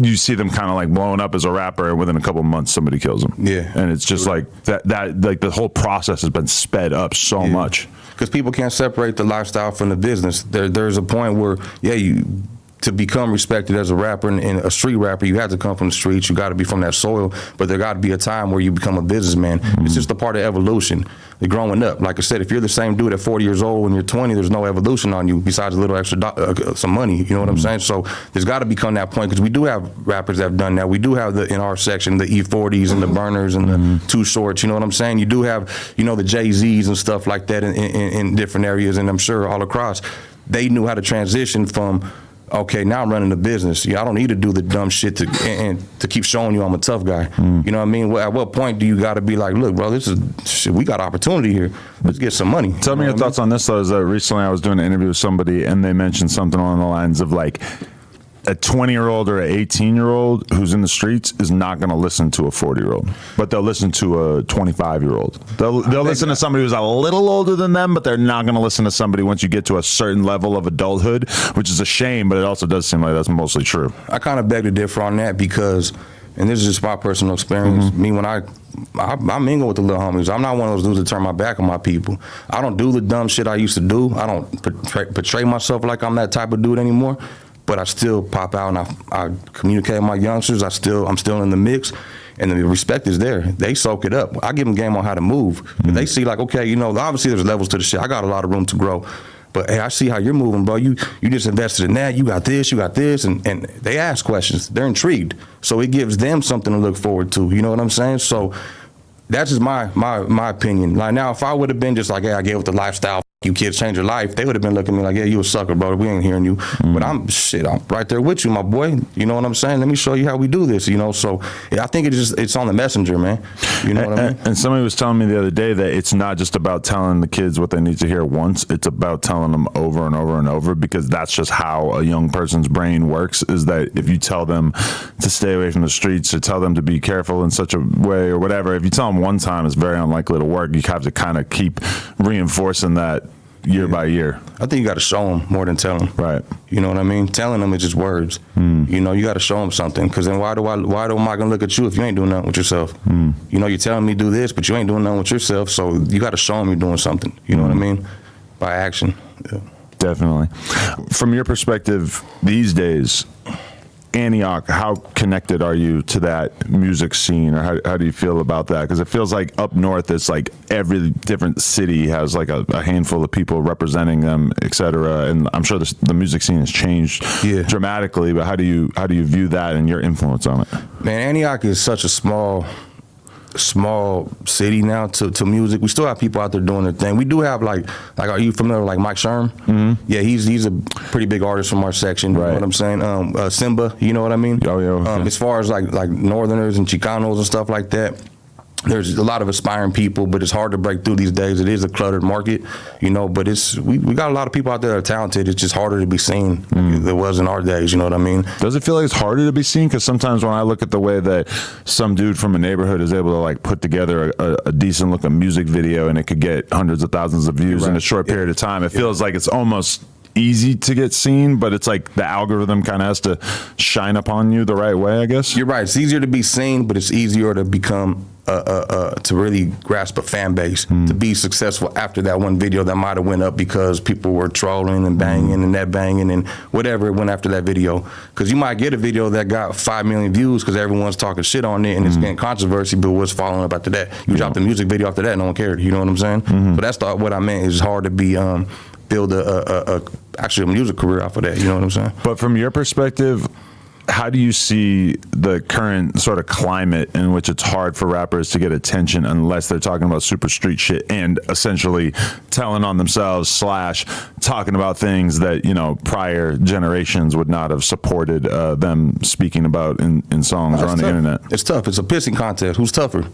you see them kind of like blowing up as a rapper, and within a couple of months somebody kills them. And it's just like that like the whole process has been sped up so much. Because people can't separate the lifestyle from the business. There's a point where, to become respected as a rapper and a street rapper, you have to come from the streets. You got to be from that soil. But there got to be a time where you become a businessman. It's just a part of evolution. The growing up, like I said, if you're the same dude at 40 years old when you're 20, there's no evolution on you besides a little extra some money. You know what I'm saying? So there's got to become that point, because we do have rappers that have done that. We do have in our section the E40s and the Burners and the Too Shorts. You know what I'm saying? You do have the Jay-Z's and stuff like that in different areas, and I'm sure all across. They knew how to transition from, okay, now I'm running a business. I don't need to do the dumb shit to keep showing you I'm a tough guy. You know what I mean? At what point do you got to be like, look, bro, this is shit, we got opportunity here. Let's get some money. Tell me your thoughts on this, though. Is that recently I was doing an interview with somebody, and they mentioned something along the lines of like, a 20-year-old or an 18-year-old who's in the streets is not going to listen to a 40-year-old, but they'll listen to a 25-year-old. They'll listen to somebody who's a little older than them, but they're not going to listen to somebody once you get to a certain level of adulthood, which is a shame, but it also does seem like that's mostly true. I kind of beg to differ on that, because, and this is just my personal experience, me, when I mingle with the little homies, I'm not one of those dudes that turn my back on my people. I don't do the dumb shit I used to do. I don't portray myself like I'm that type of dude anymore. But I still pop out and I communicate with my youngsters. I'm still in the mix, and the respect is there. They soak it up. I give them game on how to move. They see like, okay, obviously there's levels to the shit. I got a lot of room to grow. But hey, I see how you're moving, bro. You just invested in that. You got this, and they ask questions. They're intrigued. So it gives them something to look forward to. You know what I'm saying? So that's just my opinion. Like now, if I would have been just like, hey, I gave up the lifestyle, you kids change your life, they would have been looking at me like, yeah, you a sucker, bro. We ain't hearing you. But I'm right there with you, my boy. You know what I'm saying? Let me show you how we do this, So I think it's on the messenger, man. You know what I mean? And somebody was telling me the other day that it's not just about telling the kids what they need to hear once. It's about telling them over and over and over, because that's just how a young person's brain works, is that if you tell them to stay away from the streets or tell them to be careful in such a way or whatever, if you tell them one time, it's very unlikely to work. You have to kind of keep reinforcing that year by year. I think you got to show them more than tell them. Right. You know what I mean? Telling them is just words. You got to show them something, because then why am I going to look at you if you ain't doing nothing with yourself? You're telling me do this, but you ain't doing nothing with yourself, so you got to show them you're doing something. You know what I mean? By action. Yeah. Definitely. From your perspective these days, Antioch, how connected are you to that music scene, or how do you feel about that? Because it feels like up north, it's like every different city has like a handful of people representing them, et cetera. And I'm sure the music scene has changed dramatically. But how do you view that and your influence on it? Man, Antioch is such a small city now to music. We still have people out there doing their thing. We do have like are you familiar with like Mike Sherm? Mm-hmm. Yeah, he's a pretty big artist from our section. Right. You know what I'm saying? Simba, you know what I mean? Oh yeah. Okay. As far as like Northerners and Chicanos and stuff like that, there's a lot of aspiring people, but it's hard to break through these days. It is a cluttered market, you know, but we got a lot of people out there that are talented. It's just harder to be seen than it was in our days, you know what I mean? Does it feel like it's harder to be seen? Because sometimes when I look at the way that some dude from a neighborhood is able to like put together a decent looking music video and it could get hundreds of thousands of views in a short period of time, it feels like it's almost easy to get seen, but it's like the algorithm kind of has to shine upon you the right way, I guess. You're right. It's easier to be seen, but it's easier to become to really grasp a fan base, to be successful after that one video that might have went up because people were trolling and banging and that banging and whatever went after that video. Because you might get a video that got 5 million views because everyone's talking shit on it and it's getting controversy, but what's following up after that? You dropped a music video after that, no one cared. You know what I'm saying? So that's what I meant. It's hard to be build actually a music career off of that. You know what I'm saying? But from your perspective, how do you see the current sort of climate in which it's hard for rappers to get attention unless they're talking about super street shit and essentially telling on themselves / talking about things that, you know, prior generations would not have supported them speaking about in songs or on the internet? It's tough. It's a pissing contest. Who's tougher?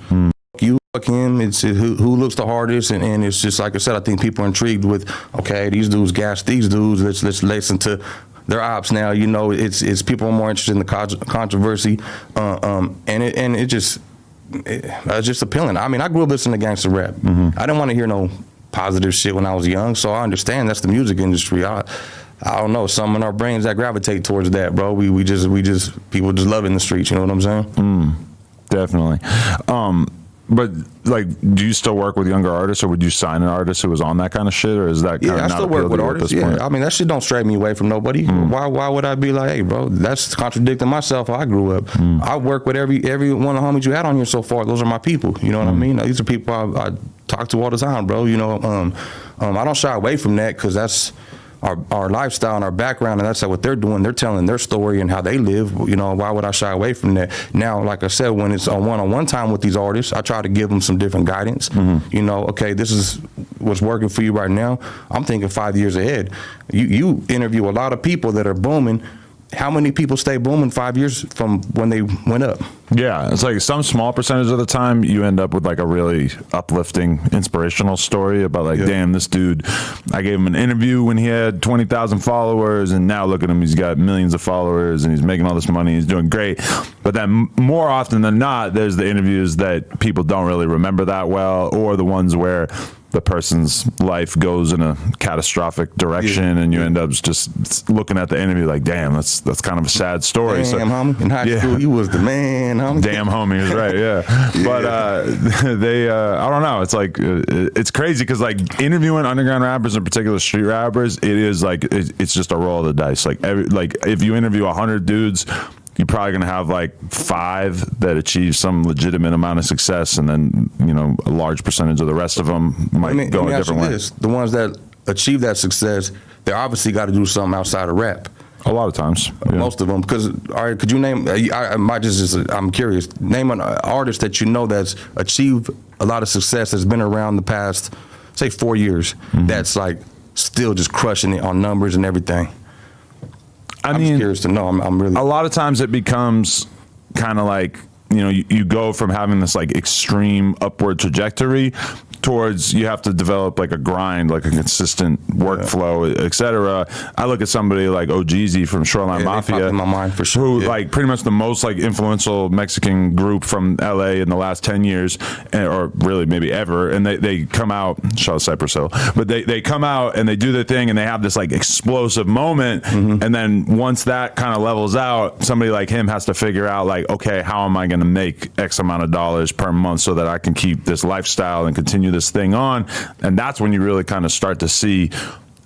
You, fuck him. It's who looks the hardest, and it's just like I said. I think people are intrigued with, okay, these dudes gas these dudes. Let's listen to their ops now. You know, it's people are more interested in the controversy, and it's just appealing. I mean, I grew up listening to gangster rap. I didn't want to hear no positive shit when I was young, so I understand that's the music industry. I don't know, some in our brains that gravitate towards that, bro. We just people just love it in the streets. You know what I'm saying? Definitely. But like, do you still work with younger artists, or would you sign an artist who was on that kind of shit, or is that kind of not still work with artists? Yeah, point? I mean that shit don't stray me away from nobody. Why would I be like, hey, bro, that's contradicting myself how I grew up. I work with every one of the homies you had on here so far. Those are my people. You know what I mean? These are people I talk to all the time, bro. You know, I don't shy away from that because that's our lifestyle and our background, and that's what they're doing. They're telling their story and how they live. You know, why would I shy away from that? Now, like I said, when it's a one-on-one time with these artists, I try to give them some different guidance. You know, okay, this is what's working for you right now. I'm thinking 5 years ahead. You interview a lot of people that are booming. How many people stay booming 5 years from when they went up? Yeah, it's like some small percentage of the time you end up with like a really uplifting, inspirational story about like, damn, this dude, I gave him an interview when he had 20,000 followers, and now look at him, he's got millions of followers and he's making all this money, he's doing great. But then more often than not, there's the interviews that people don't really remember that well, or the ones where the person's life goes in a catastrophic direction, and you end up just looking at the interview like, damn, that's kind of a sad story. Damn, homie, in high school, you was the man, homie. Damn, homie is right, But I don't know. It's like, it's crazy because like interviewing underground rappers, in particular street rappers, it is like, it's just a roll of the dice. Like if you interview 100 dudes, you're probably going to have like 5 that achieve some legitimate amount of success, and then, you know, a large percentage of the rest of them might go a different way. The ones that achieve that success, they obviously got to do something outside of rap. A lot of times. Most of them. Because, all right, could you name, I'm curious, name an artist that you know that's achieved a lot of success, that's been around the past, say, 4 years, that's like still just crushing it on numbers and everything. I'm just curious to know. I'm really. A lot of times it becomes kind of like, you know, you go from having this like extreme upward trajectory towards you have to develop like a grind, like a consistent workflow, et cetera. I look at somebody like OGZ from Shoreline Mafia, in my mind for sure. Who like pretty much the most like influential Mexican group from LA in the last 10 years, or really maybe ever. And they come out, shout out Cypress Hill, but they come out and they do their thing and they have this like explosive moment. And then once that kind of levels out, somebody like him has to figure out like, okay, how am I going to make X amount of dollars per month so that I can keep this lifestyle and continue this thing on? And that's when you really kind of start to see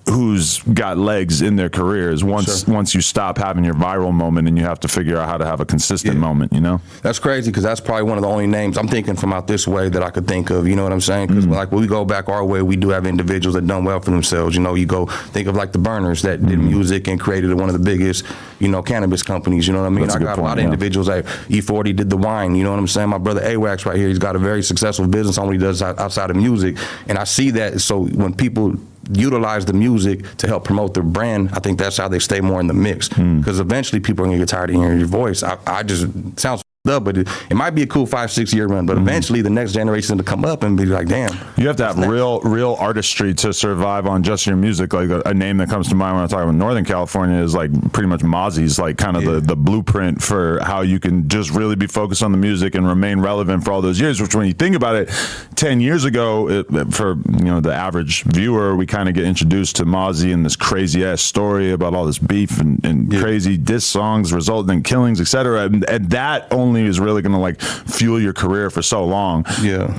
who's got legs in their careers once you stop having your viral moment and you have to figure out how to have a consistent moment, you know? That's crazy because that's probably one of the only names I'm thinking from out this way that I could think of, you know what I'm saying? Because like when we go back our way, we do have individuals that done well for themselves. You know, you go think of like the Burners that did music and created one of the biggest, you know, cannabis companies, you know what I mean? That's I got a a lot of point, individuals like E40 did the wine, you know what I'm saying? My brother AWAX right here, he's got a very successful business on what he does outside of music. And I see that, so when people utilize the music to help promote their brand, I think that's how they stay more in the mix. Because eventually people are gonna get tired of hearing your voice. I just, it sounds up, but it might be a cool 5-6 year run, but eventually the next generation to come up and be like, damn. You have to have real artistry to survive on just your music. Like a name that comes to mind when I talk about Northern California is like pretty much Mozzie's like kind of the blueprint for how you can just really be focused on the music and remain relevant for all those years, which when you think about it, 10 years ago, for you know the average viewer, we kind of get introduced to Mozzie and this crazy ass story about all this beef and crazy diss songs resulting in killings, etc. And that only is really going to like fuel your career for so long.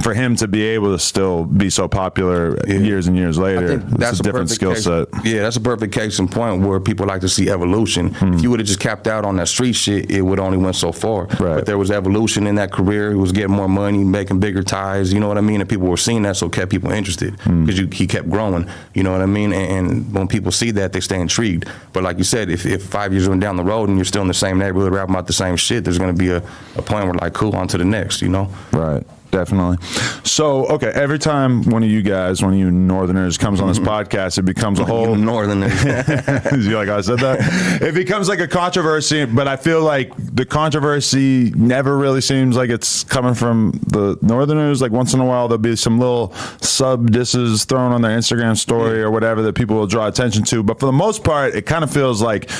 For him to be able to still be so popular years and years later, that's a different skill set. Yeah, that's a perfect case in point where people like to see evolution. If you would have just capped out on that street shit, it would only went so far. But there was evolution in that career. He was getting more money, making bigger ties, you know what I mean? And people were seeing that, so it kept people interested because he kept growing, you know what I mean? And when people see that, they stay intrigued. But like you said, if 5 years went down the road and you're still in the same neighborhood rapping about the same shit, there's going to be a point where like, cool, on to the next, you know? Right. Definitely. So, okay, every time one of you Northerners comes on this podcast, it becomes a whole... Northerners. You like how I said that? It becomes like a controversy, but I feel like the controversy never really seems like it's coming from the Northerners. Like once in a while, there'll be some little sub disses thrown on their Instagram story or whatever that people will draw attention to. But for the most part, it kind of feels like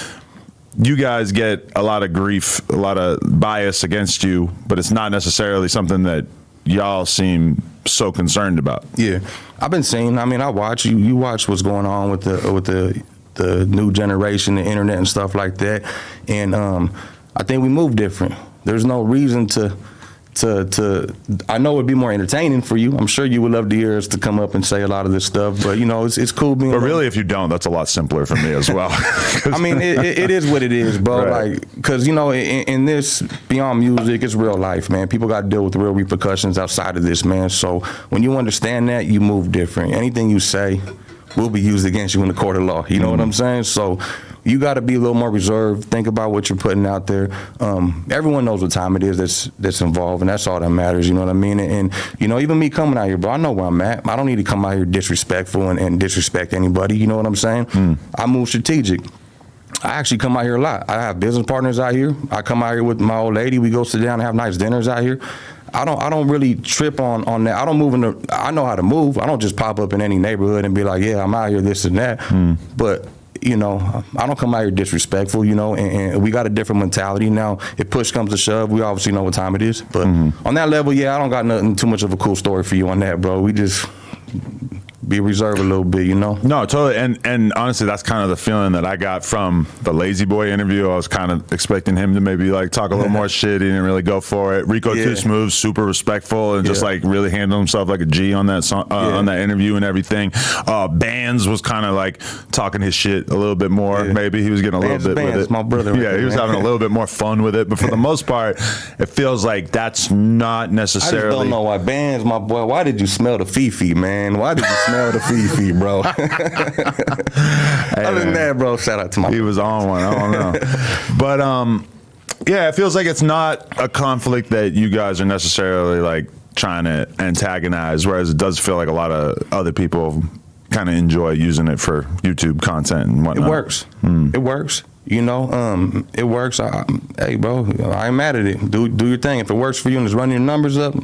you guys get a lot of grief, a lot of bias against you, but it's not necessarily something that y'all seem so concerned about. Yeah, I've been seeing. I mean, I watch you watch what's going on with the new generation, the internet and stuff like that, and I think we move different. There's no reason to. I know it'd be more entertaining for you. I'm sure you would love to hear us to come up and say a lot of this stuff, but you know, it's cool being. But really, if you don't, that's a lot simpler for me as well. I mean, it is what it is, bro. Right. Like, because you know, in this beyond music, it's real life, man. People got to deal with the real repercussions outside of this, man. So when you understand that, you move different. Anything you say will be used against you in the court of law. You know what I'm saying? So you got to be a little more reserved. Think about what you're putting out there. Everyone knows what time it is that's involved, and that's all that matters. You know what I mean? And you know, even me coming out here, bro, I know where I'm at. I don't need to come out here disrespectful and disrespect anybody. You know what I'm saying? I move strategic. I actually come out here a lot. I have business partners out here. I come out here with my old lady. We go sit down and have nice dinners out here. I don't really trip on that. I don't move I know how to move. I don't just pop up in any neighborhood and be like, yeah, I'm out here, this and that. But you know, I don't come out here disrespectful, you know, and we got a different mentality now. If push comes to shove, we obviously know what time it is. But on that level, yeah, I don't got nothing too much of a cool story for you on that, bro. We just be reserved a little bit, you know? No, totally. And honestly, that's kind of the feeling that I got from the Lazy Boy interview. I was kind of expecting him to maybe like talk a little more shit. He didn't really go for it. Rico Too Smooth, super respectful and just like really handled himself like a G on that song, on that interview and everything. Bands was kind of like talking his shit a little bit more. Maybe he was getting a little bit with it. My brother. Yeah, he was having a little bit more fun with it. But for the most part, it feels like that's not necessarily. I just don't know why Bands, my boy. Why did you smell the Fifi, man? Why did you smell the Fifi, bro? Other than that, bro, shout out to my. He was on one. I don't know, but yeah, it feels like it's not a conflict that you guys are necessarily like trying to antagonize, whereas it does feel like a lot of other people kind of enjoy using it for YouTube content and whatnot. It works. It works. You know, it works. Hey, bro, I ain't mad at it. Do your thing. If it works for you and it's running your numbers up,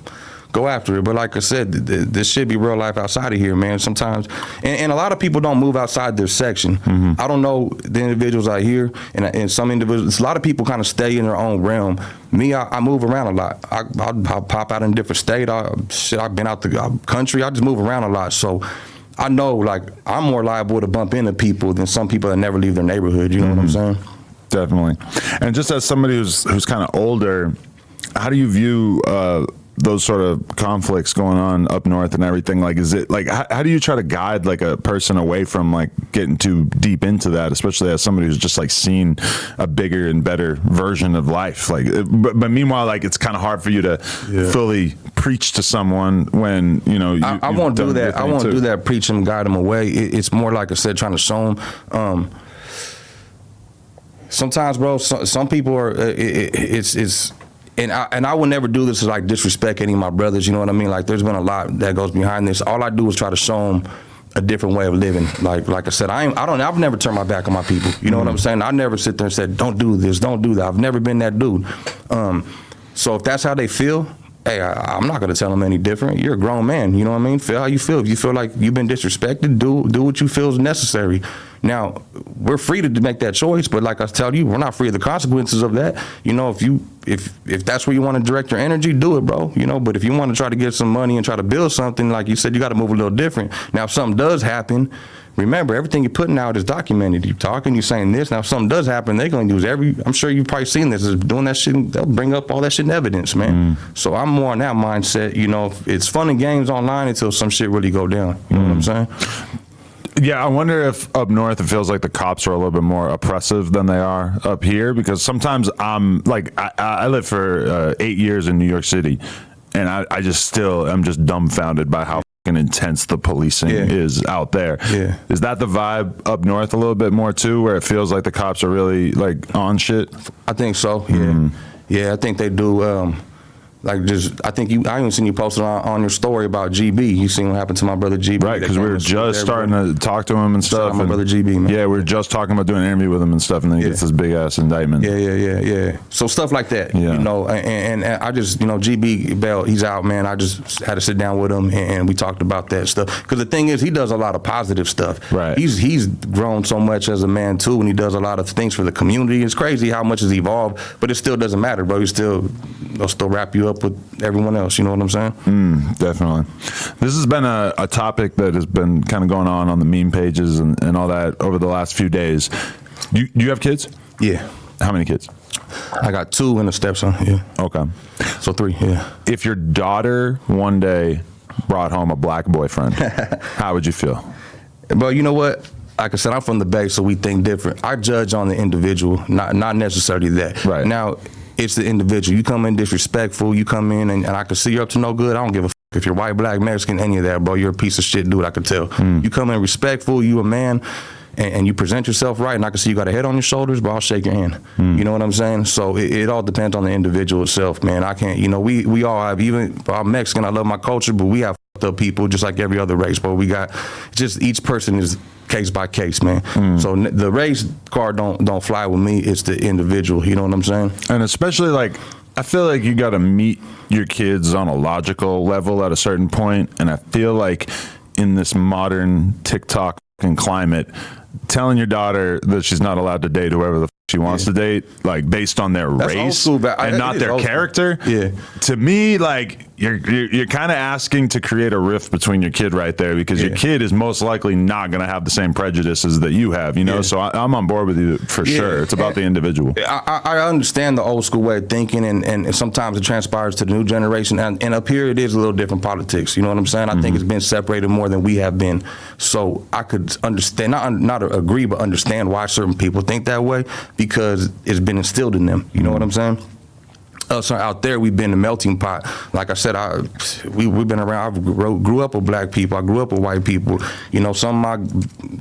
go after it. But like I said, this should be real life outside of here, man. Sometimes, and a lot of people don't move outside their section. I don't know the individuals out here, and some individuals, a lot of people kind of stay in their own realm. Me, I move around a lot. I'll pop out in a different state. I've been out the country. I just move around a lot. So I know, like, I'm more liable to bump into people than some people that never leave their neighborhood. You know what I'm saying? Definitely. And just as somebody who's kind of older, how do you view those sort of conflicts going on up north and everything, like, is it like, how do you try to guide like a person away from like getting too deep into that, especially as somebody who's just like seen a bigger and better version of life? Like, but meanwhile, like, it's kind of hard for you to fully preach to someone when, you know, I won't do that. I won't do that, preach them, guide them away. It's more like I said, trying to show them. Sometimes, bro, some people are, and I would never do this to like disrespect any of my brothers, you know what I mean? Like, there's been a lot that goes behind this. All I do is try to show them a different way of living. Like I said, I've never turned my back on my people. You know what I'm saying? I never sit there and said, don't do this, don't do that. I've never been that dude. So if that's how they feel, hey, I'm not gonna tell them any different. You're a grown man, you know what I mean? Feel how you feel. If you feel like you've been disrespected, do what you feel is necessary. Now, we're free to make that choice, but like I tell you, we're not free of the consequences of that. You know, if that's where you want to direct your energy, do it, bro. You know, but if you want to try to get some money and try to build something, like you said, you got to move a little different. Now, if something does happen, remember, everything you're putting out is documented. You're talking, you're saying this. Now, if something does happen, they're going to use I'm sure you've probably seen this, is doing that shit, they'll bring up all that shit in evidence, man. So I'm more on that mindset. You know, it's fun and games online until some shit really go down. You know what I'm saying? Yeah, I wonder if up north it feels like the cops are a little bit more oppressive than they are up here, because sometimes I'm like, I lived for 8 years in New York City, and I'm just dumbfounded by how intense the policing is out there. Yeah. Is that the vibe up north a little bit more too, where it feels like the cops are really like on shit? I think so. Yeah. Yeah, I think they do. Like, I even seen you posted on your story about GB. You seen what happened to my brother GB? Right, because we were just starting to talk to him and stuff. My brother GB, man. Yeah, we were just talking about doing an interview with him and stuff, and then he gets this big ass indictment. Yeah. So stuff like that, you know, and I just, you know, GB Bell, he's out, man. I just had to sit down with him and we talked about that stuff. Because the thing is, he does a lot of positive stuff. Right. He's grown so much as a man too, and he does a lot of things for the community. It's crazy how much has evolved, but it still doesn't matter, bro. They'll still wrap you up with everyone else, you know what I'm saying? Definitely. This has been a topic that has been kind of going on the meme pages and all that over the last few days. You have kids? Yeah. How many kids? I got 2 and a stepson, yeah. Okay. So 3, yeah. If your daughter one day brought home a black boyfriend, how would you feel? Well, you know what? Like I said, I'm from the Bay, so we think different. I judge on the individual, not necessarily that. Right. Now, it's the individual. You come in disrespectful, you come in and I can see you're up to no good. I don't give a if you're white, black, Mexican, any of that, bro. You're a piece of shit, dude, I can tell. You come in respectful, you a man, and you present yourself right, and I can see you got a head on your shoulders, but I'll shake your hand. You know what I'm saying? So it all depends on the individual itself, man. I can't, you know, we all have, even I'm Mexican, I love my culture, but we have fucked up people just like every other race, bro. We got, just each person is case by case, man. So the race card don't fly with me. It's the individual. You know what I'm saying? And especially like, I feel like you got to meet your kids on a logical level at a certain point, and I feel like in this modern TikTok climate, telling your daughter that she's not allowed to date whoever the she wants to date, like based on their race and not their character. To me, like you're kind of asking to create a rift between your kid right there, because your kid is most likely not going to have the same prejudices that you have, you know. So I'm on board with you for sure. It's about the individual. I understand the old school way of thinking, and sometimes it transpires to the new generation, and up here it is a little different politics, you know what I'm saying? I think it's been separated more than we have been. So I could understand, not agree, but understand why certain people think that way, because it's been instilled in them. You know what I'm saying? Us out there, we've been a melting pot. Like I said, we've been around. I grew up with black people. I grew up with white people. You know, some of my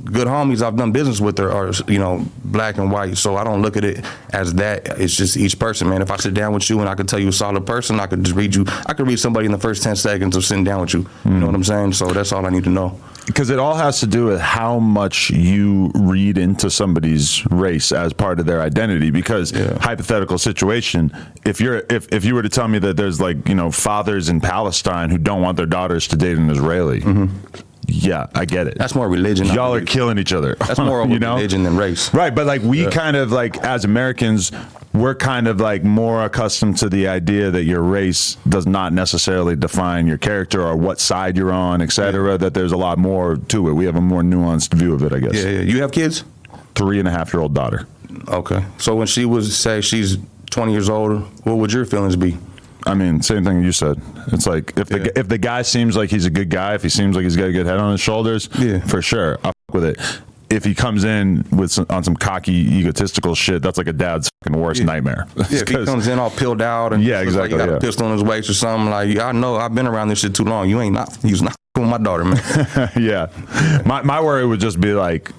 good homies I've done business with are you know, black and white. So I don't look at it as that. It's just each person, man. If I sit down with you and I can tell you a solid person, I could just read you. I could read somebody in the first 10 seconds of sitting down with you. You know what I'm saying? So that's all I need to know. Because it all has to do with how much you read into somebody's race as part of their identity. Because hypothetical situation, if you were to tell me that there's, like, you know, fathers in Palestine who don't want their daughters to date an Israeli, yeah, I get it. That's more religion. Y'all are killing each other. That's more of religion than race. Right, but like we kind of like, as Americans, we're kind of like more accustomed to the idea that your race does not necessarily define your character or what side you're on, et cetera, that there's a lot more to it. We have a more nuanced view of it, I guess. Yeah. You have kids? 3.5-year-old daughter. Okay. So when she was, say she's 20 years old, what would your feelings be? I mean, same thing you said. It's like if the guy seems like he's a good guy, if he seems like he's got a good head on his shoulders, for sure, I'll fuck with it. If he comes in with on some cocky, egotistical shit, that's like a dad's fucking worst nightmare. If he comes in all pilled out and exactly, like he got a pistol on his waist or something, like, I know I've been around this shit too long. He's not with my daughter, man. Yeah. My worry would just be like,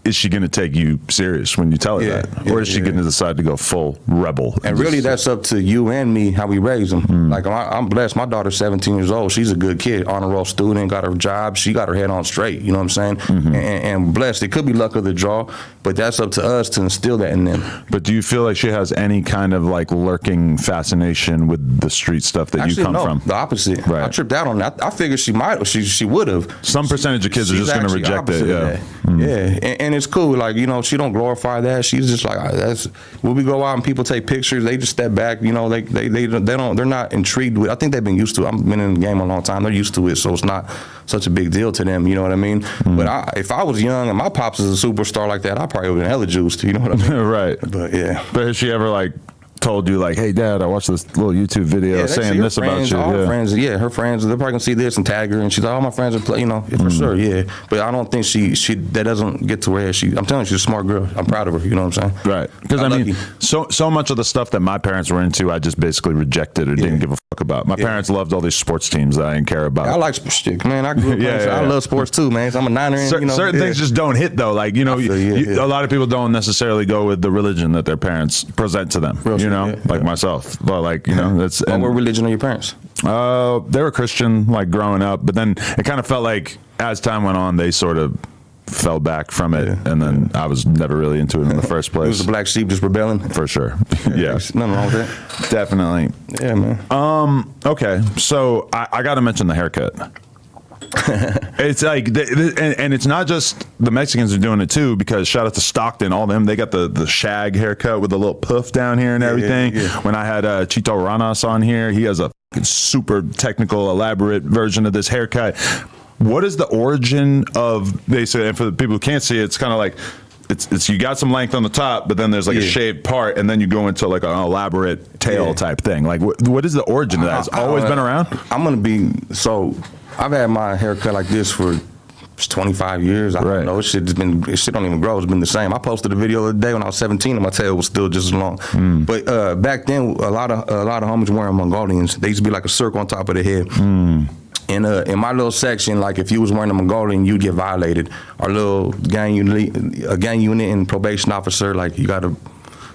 is she going to take you serious when you tell her that? Or is she going to decide to go full rebel? And really, that's up to you and me, how we raise them. Like, I'm blessed. My daughter's 17 years old. She's a good kid, honor roll student, got her job. She got her head on straight, you know what I'm saying? And blessed. It could be luck of the draw, but that's up to us to instill that in them. But do you feel like she has any kind of like lurking fascination with the street stuff that you come from? The opposite. Right. I tripped out on that. I figured she might, she would have. Some percentage of kids are just going to reject it. Yeah. And it's cool. Like, you know, she don't glorify that. She's just like, that's when we go out and people take pictures, they just step back. You know, they're not intrigued with. I think they've been used to it. I've been in the game a long time. They're used to it, so it's not such a big deal to them. You know what I mean? But if I was young and my pops is a superstar like that, I probably would have been hella juiced. You know what I mean? Right. But yeah. But has she ever like told you like, hey Dad, I watched this little YouTube video saying this about you? All her friends, her friends, they're probably gonna see this and tag her, and she's like, all my friends are you know, for sure, But I don't think she that doesn't get to where I'm telling you, she's a smart girl. I'm proud of her, you know what I'm saying? Right. Because I mean, so much of the stuff that my parents were into, I just basically rejected or didn't give a fuck about. My parents loved all these sports teams that I didn't care about. I like sports, man. I grew up playing, I love sports too, man. So I'm a Niner. And, certain things just don't hit though. Like, you know, a lot of people don't necessarily go with the religion that their parents present to them. Like myself. But like, you know, that's. What religion are your parents? They were Christian, like growing up, but then it kind of felt like as time went on, they sort of fell back from it, and then I was never really into it in the first place. It was the black sheep just rebelling? For sure. Yeah. Nothing wrong with that. Definitely. Yeah, man. Okay, so I got to mention the haircut. It's like, and it's not just the Mexicans are doing it too, because shout out to Stockton, all them, they got the shag haircut with the little puff down here and everything. When I had Chito Ranas on here, he has a super technical, elaborate version of this haircut. What is the origin of, they say, and for the people who can't see it, it's kind of like, it's you got some length on the top, but then there's like a shaved part, and then you go into like an elaborate tail type thing. Like, what is the origin of that? It's always been around? I'm going to be, so I've had my haircut like this for 25 years. I don't know. Shit don't even grow. It's been the same. I posted a video the other day when I was 17 and my tail was still just as long. But back then, a lot of homies wearing Mongolians. They used to be like a circle on top of the head. And in my little section, like if you was wearing a Mongolian, you'd get violated. Our little gang unit and probation officer, like you got a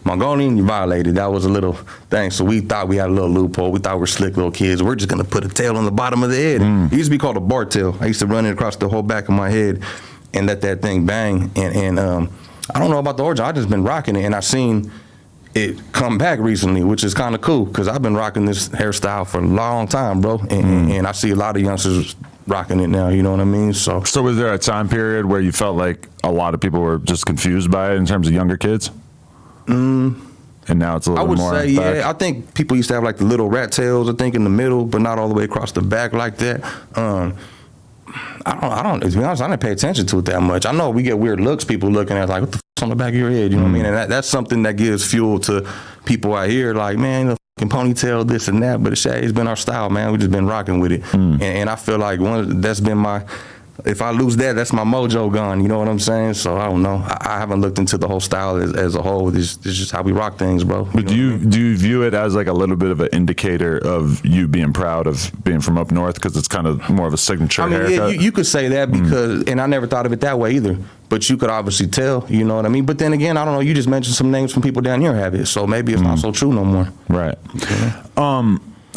Mongolian, you violated. That was a little thing. So we thought we had a little loophole. We thought we were slick little kids. We're just gonna put a tail on the bottom of the head. It used to be called a bar tail. I used to run it across the whole back of my head and let that thing bang. And I don't know about the origin. I just been rocking it, and I seen it come back recently, which is kind of cool because I've been rocking this hairstyle for a long time, bro. And I see a lot of youngsters rocking it now, you know what I mean? So was there a time period where you felt like a lot of people were just confused by it in terms of younger kids? And now it's a little more. I would say, I think people used to have like the little rat tails, I think, in the middle, but not all the way across the back like that. I don't, to be honest, I didn't pay attention to it that much. I know we get weird looks, people looking at like, what the f***'s on the back of your head, you know what I mean? And that's something that gives fuel to people out here, like, man, the f***ing ponytail, this and that, but it's been our style, man. We just been rocking with it. And I feel like that's been if I lose that, that's my mojo gone. You know what I'm saying? So I don't know. I haven't looked into the whole style as a whole. It's just how we rock things, bro. But do you view it as like a little bit of an indicator of you being proud of being from up north because it's kind of more of a signature haircut? Yeah, you could say that because, and I never thought of it that way either. But you could obviously tell, you know what I mean? But then again, I don't know. You just mentioned some names from people down here have it, so maybe it's not so true no more. Right.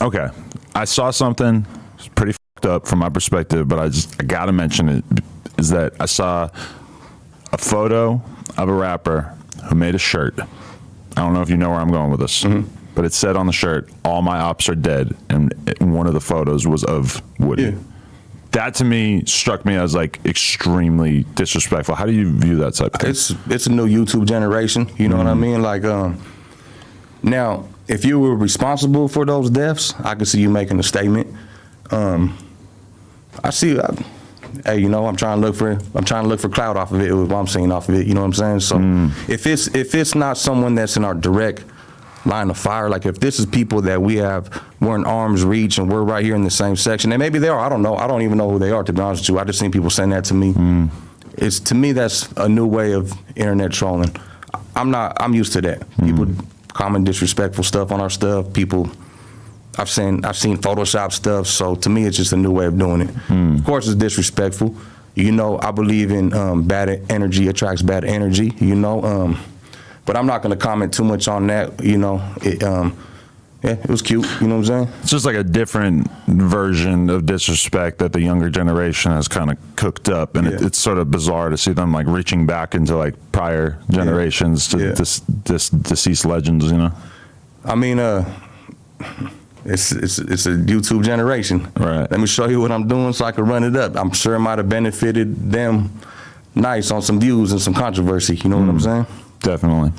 Okay. I saw something pretty up from my perspective, but I gotta mention it, is that I saw a photo of a rapper who made a shirt. I don't know if you know where I'm going with this, but it said on the shirt, "All my ops are dead," and one of the photos was of Woodie. Yeah. That to me struck me as like extremely disrespectful. How do you view that type of thing? It's a new YouTube generation, you know what I mean? Like now, if you were responsible for those deaths, I could see you making a statement. I see. Hey, you know, I'm trying to look for clout off of it. What I'm seeing off of it, you know what I'm saying? So if it's not someone that's in our direct line of fire. Like if this is people that we're in arm's reach and we're right here in the same section, and maybe they are, I don't know. I don't even know who they are, to be honest with you. I just seen people saying that to me. To me, that's a new way of internet trolling. I'm used to that. People comment disrespectful stuff on our stuff. I've seen Photoshop stuff. So to me, it's just a new way of doing it. Of course, it's disrespectful. I believe in bad energy attracts bad energy, but I'm not going to comment too much on that. It was cute. You know what I'm saying? It's just like a different version of disrespect that the younger generation has kind of cooked up, and it's sort of bizarre to see them like reaching back into like prior generations to deceased legends. I mean, it's a YouTube generation. Right. Let me show you what I'm doing so I can run it up. I'm sure it might have benefited them nice on some views and some controversy. You know what I'm saying? Definitely.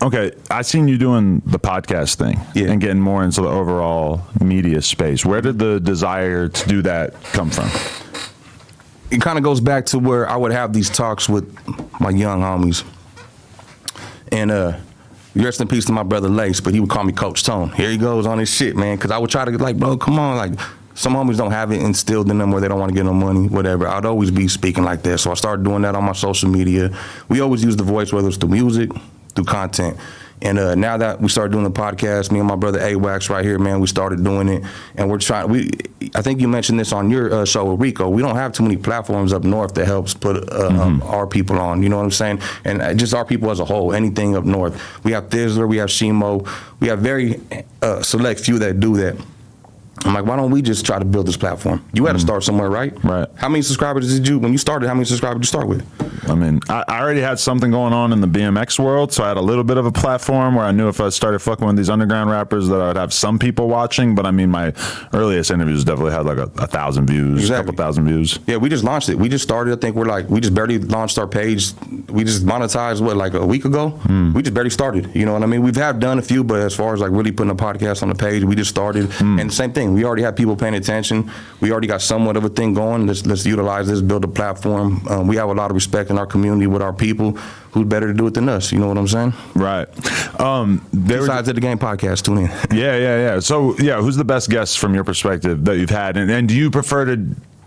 Okay, I seen you doing the podcast thing and getting more into the overall media space. Where did the desire to do that come from? It kind of goes back to where I would have these talks with my young homies. And rest in peace to my brother Lace, but he would call me Coach Tone. Here he goes on his shit, man, because I would try to like, bro, come on, like, some homies don't have it instilled in them where they don't want to get no money, whatever. I'd always be speaking like that. So I started doing that on my social media. We always use the voice, whether it's through music, through content. And now that we started doing the podcast, me and my brother A-Wax right here, man, we started doing it. And we're trying, I think you mentioned this on your show with Rico. We don't have too many platforms up north that helps put our people on, you know what I'm saying? And just our people as a whole, anything up north. We have Thizzler, we have Shimo, we have very select few that do that. I'm like, why don't we just try to build this platform? You had to start somewhere, right? Right. How many subscribers did you, when you started, how many subscribers did you start with? I mean, I already had something going on in the BMX world, so I had a little bit of a platform where I knew if I started fucking with these underground rappers that I would have some people watching, but I mean, my earliest interviews definitely had like 1,000 views, a couple thousand views. Yeah, we just launched it. We just started, I think we just barely launched our page. We just monetized, like a week ago? We just barely started, you know what I mean? We've done a few, but as far as like really putting a podcast on the page, we just started. And same thing, we already have people paying attention. We already got somewhat of a thing going. Let's utilize this, build a platform. We have a lot of respect in our community with our people. Who's better to do it than us? You know what I'm saying? Right. Besides the Game Podcast, tune in. Yeah. So, who's the best guest from your perspective that you've had? And do you prefer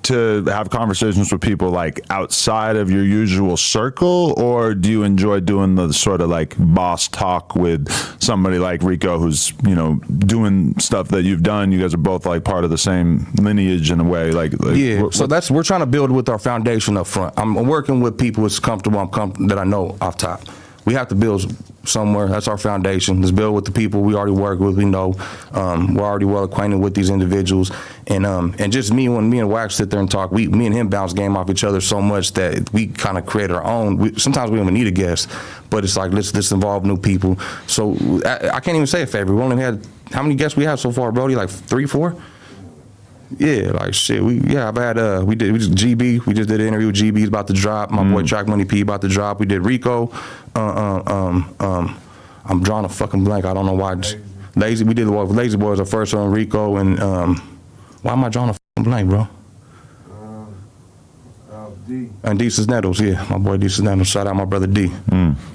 to have conversations with people like outside of your usual circle, or do you enjoy doing the sort of like boss talk with somebody like Rico who's, doing stuff that you've done? You guys are both like part of the same lineage in a way. So we're trying to build with our foundation up front. I'm working with people that's comfortable, that I know off top. We have to build somewhere. That's our foundation. Let's build with the people we already work with. We know we're already well acquainted with these individuals, and just when me and Wax sit there and talk, me and him bounce game off each other so much that we kind of create our own. Sometimes we don't even need a guest, but it's like let's involve new people. So I can't even say a favorite. We only had, how many guests we have so far, Brody? Like 3, 4. Yeah, like shit. I've had we just GB. We just did an interview with GB. He's about to drop. My boy Track Money P about to drop. We did Rico. I'm drawing a fucking blank. I don't know why. Lazy. We did Lazy Boy was our first one. Rico and why am I drawing a fucking blank, bro? D. And D Cisneros, my boy D Cisneros. Shout out my brother D.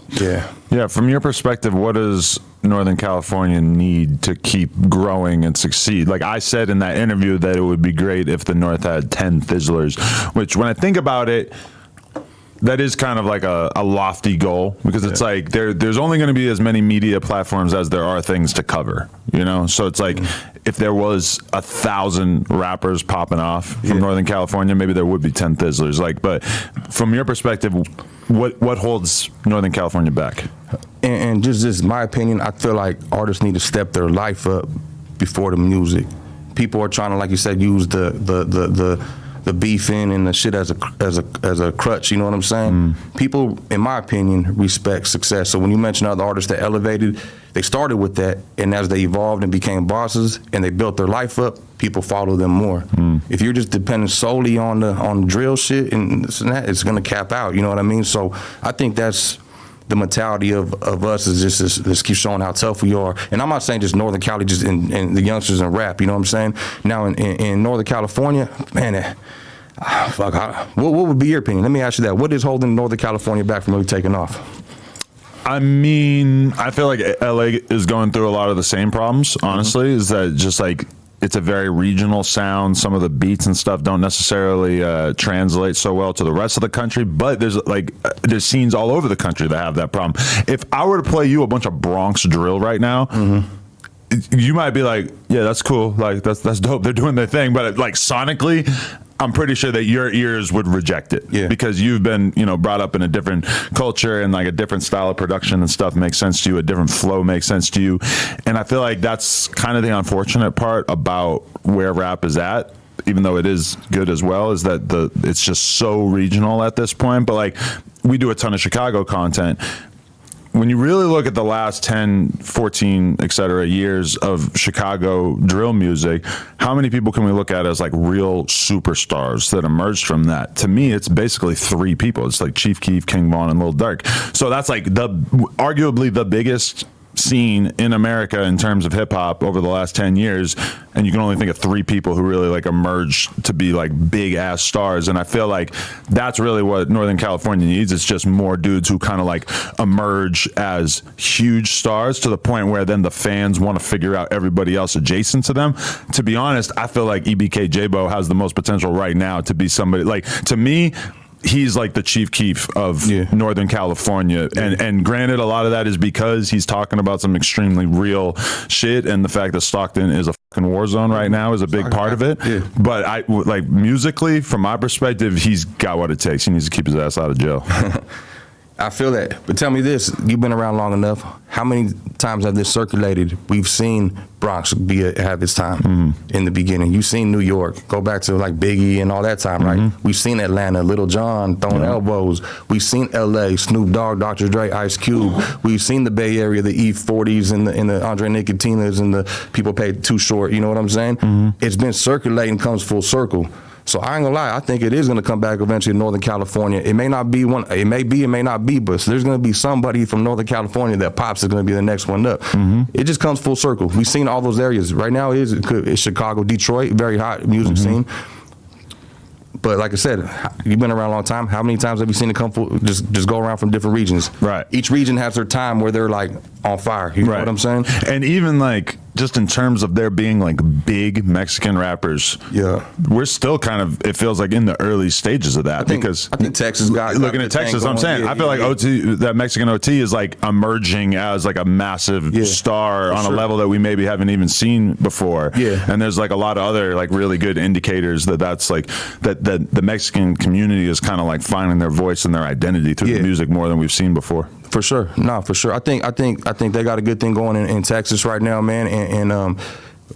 Yeah. From your perspective, what does Northern California need to keep growing and succeed? Like I said in that interview that it would be great if the North had 10 Thizzlers, which when I think about it, that is kind of like a lofty goal, because it's like there's only going to be as many media platforms as there are things to cover, So it's like if there was 1,000 rappers popping off from Northern California, maybe there would be 10 Thizzlers. But from your perspective, what holds Northern California back? And just my opinion, I feel like artists need to step their life up before the music. People are trying to, like you said, use the beefing and the shit as a crutch, you know what I'm saying? People, in my opinion, respect success. So when you mention other artists that elevated, they started with that, and as they evolved and became bosses and they built their life up, people follow them more. If you're just dependent solely on the drill shit and this and that, it's gonna cap out, you know what I mean? So I think that's the mentality of us, is just let's keep showing how tough we are. And I'm not saying just Northern Cali, just in the youngsters in rap, you know what I'm saying? Now in Northern California, man, what would be your opinion? Let me ask you that. What is holding Northern California back from really taking off? I mean, I feel like LA is going through a lot of the same problems, honestly, is that just like it's a very regional sound. Some of the beats and stuff don't necessarily translate so well to the rest of the country, but there's scenes all over the country that have that problem. If I were to play you a bunch of Bronx drill right now, you might be like, yeah, that's cool. Like that's dope. They're doing their thing. But like sonically, I'm pretty sure that your ears would reject it because you've been, brought up in a different culture and like a different style of production and stuff makes sense to you. A different flow makes sense to you. And I feel like that's kind of the unfortunate part about where rap is at, even though it is good as well, is that it's just so regional at this point. But like we do a ton of Chicago content. When you really look at the last 10, 14, et cetera, years of Chicago drill music, how many people can we look at as like real superstars that emerged from that? To me, it's basically 3 people. It's like Chief Keef, King Von, and Lil Durk. So that's like arguably the biggest scene in America in terms of hip hop over the last 10 years. And you can only think of 3 people who really like emerged to be like big ass stars. And I feel like that's really what Northern California needs. It's just more dudes who kind of like emerge as huge stars to the point where then the fans want to figure out everybody else adjacent to them. To be honest, I feel like EBK J-Bo has the most potential right now to be somebody like, to me, he's like the Chief Keef of Northern California. And granted, a lot of that is because he's talking about some extremely real shit. And the fact that Stockton is a fucking war zone right now is a big part of it. But I like musically, from my perspective, he's got what it takes. He needs to keep his ass out of jail. I feel that. But tell me this, you've been around long enough. How many times have this circulated? We've seen Bronx have its time in the beginning. You've seen New York, go back to like Biggie and all that time, right? We've seen Atlanta, Little John throwing elbows. We've seen LA, Snoop Dogg, Dr. Dre, Ice Cube. We've seen the Bay Area, the E40s and the Andre Nicotina's and the people paid too short, you know what I'm saying? It's been circulating, comes full circle. So I ain't gonna lie, I think it is gonna come back eventually to Northern California. It may not be one, it may be, it may not be, but there's gonna be somebody from Northern California that pops is gonna be the next one up. It just comes full circle. We've seen all those areas. Right now it's Chicago, Detroit, very hot music scene. But like I said, you've been around a long time. How many times have you seen it come full, just go around from different regions? Right. Each region has their time where they're like on fire. You know what I'm saying? And even like just in terms of there being like big Mexican rappers, we're still kind of, it feels like in the early stages of that. I think Texas got looking at Texas, I'm saying I feel like OT, that Mexican OT is like emerging as like a massive star on a level that we maybe haven't even seen before. And there's like a lot of other like really good indicators that's like that the Mexican community is kind of like finding their voice and their identity through the music more than we've seen before. For sure. No, for sure. I think they got a good thing going in Texas right now, man. And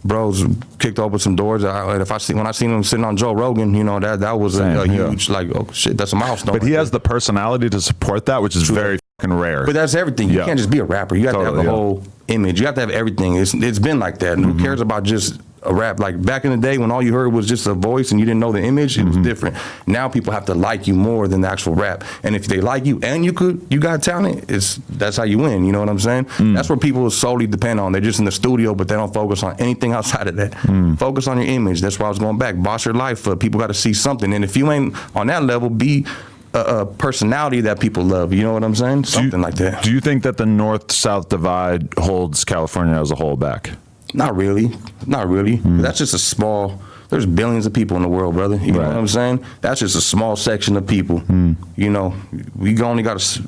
bros kicked open some doors. When I seen him sitting on Joe Rogan, that was a huge, like, oh shit, that's a milestone. But he has the personality to support that, which is very fucking rare. But that's everything. You can't just be a rapper. You have to have the whole image. You have to have everything. It's been like that. Who cares about just a rap? Like back in the day when all you heard was just a voice and you didn't know the image, it was different. Now people have to like you more than the actual rap. And if they like you and you got talent, that's how you win. You know what I'm saying? That's where people solely depend on. They're just in the studio, but they don't focus on anything outside of that. Focus on your image. That's why I was going back. Boss your life. People got to see something. And if you ain't on that level, be a personality that people love. You know what I'm saying? Something like that. Do you think that the North-South divide holds California as a whole back? Not really. That's just a small, there's billions of people in the world, brother. You know what I'm saying? That's just a small section of people. We only got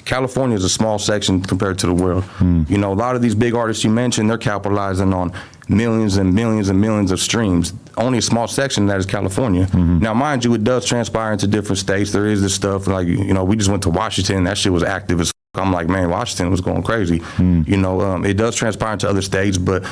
California is a small section compared to the world. A lot of these big artists you mentioned, they're capitalizing on millions and millions and millions of streams. Only a small section of that is California. Now, mind you, it does transpire into different states. There is this stuff like, we just went to Washington. That shit was active as I'm like, man, Washington was going crazy. It does transpire into other states, but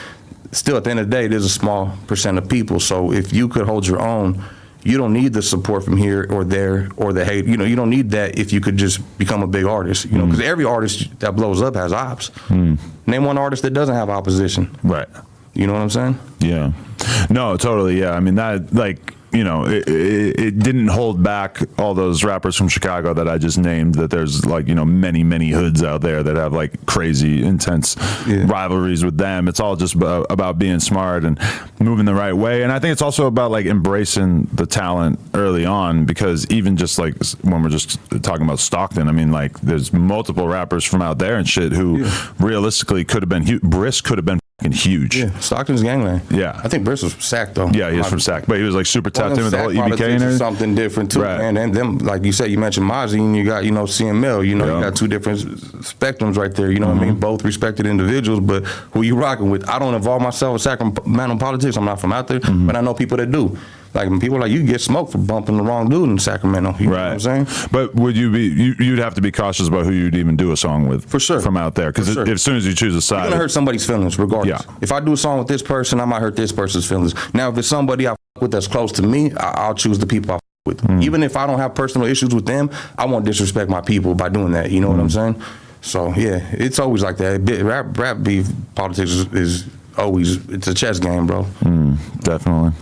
still, at the end of the day, it is a small percent of people. So if you could hold your own, you don't need the support from here or there or the hate. You don't need that if you could just become a big artist. Because every artist that blows up has ops. Name one artist that doesn't have opposition. Right. You know what I'm saying? Yeah. No, totally. Yeah. I mean, that, like, you know, it didn't hold back all those rappers from Chicago that I just named, that there's like, you know, many hoods out there that have like crazy intense rivalries with them. It's all just about being smart and moving the right way. And I think it's also about like embracing the talent early on, because even just like when we're just talking about Stockton, I mean, like there's multiple rappers from out there and shit who realistically could have been Brisk could have been huge. Yeah, Stockton's gangland. Yeah, I think Brisk was from Sac though. Yeah, he was from Sac, but he was like super tapped in with the whole EBK and everything. Something different too, right. man. And them, like you said, you mentioned Mozzie, and you got, you know, CML. You know, you got two different spectrums right there. You know what I mean? Both respected individuals, but who you rocking with? I don't involve myself in Sacramento politics. I'm not from out there, but I know people that do. Like when people are like, you get smoked for bumping the wrong dude in Sacramento. You know what I'm saying? But would you be? You'd have to be cautious about who you'd even do a song with, for sure, from out there, because as soon as you choose a side, you're gonna hurt somebody's feelings, regardless. Yeah. If I do a song with this person, I might hurt this person's feelings. Now, if it's somebody I with that's close to me, I'll choose the people I with. Even if I don't have personal issues with them, I won't disrespect my people by doing that. You know what I'm saying? So yeah, it's always like that. Rap beef politics is always, it's a chess game, bro. Definitely.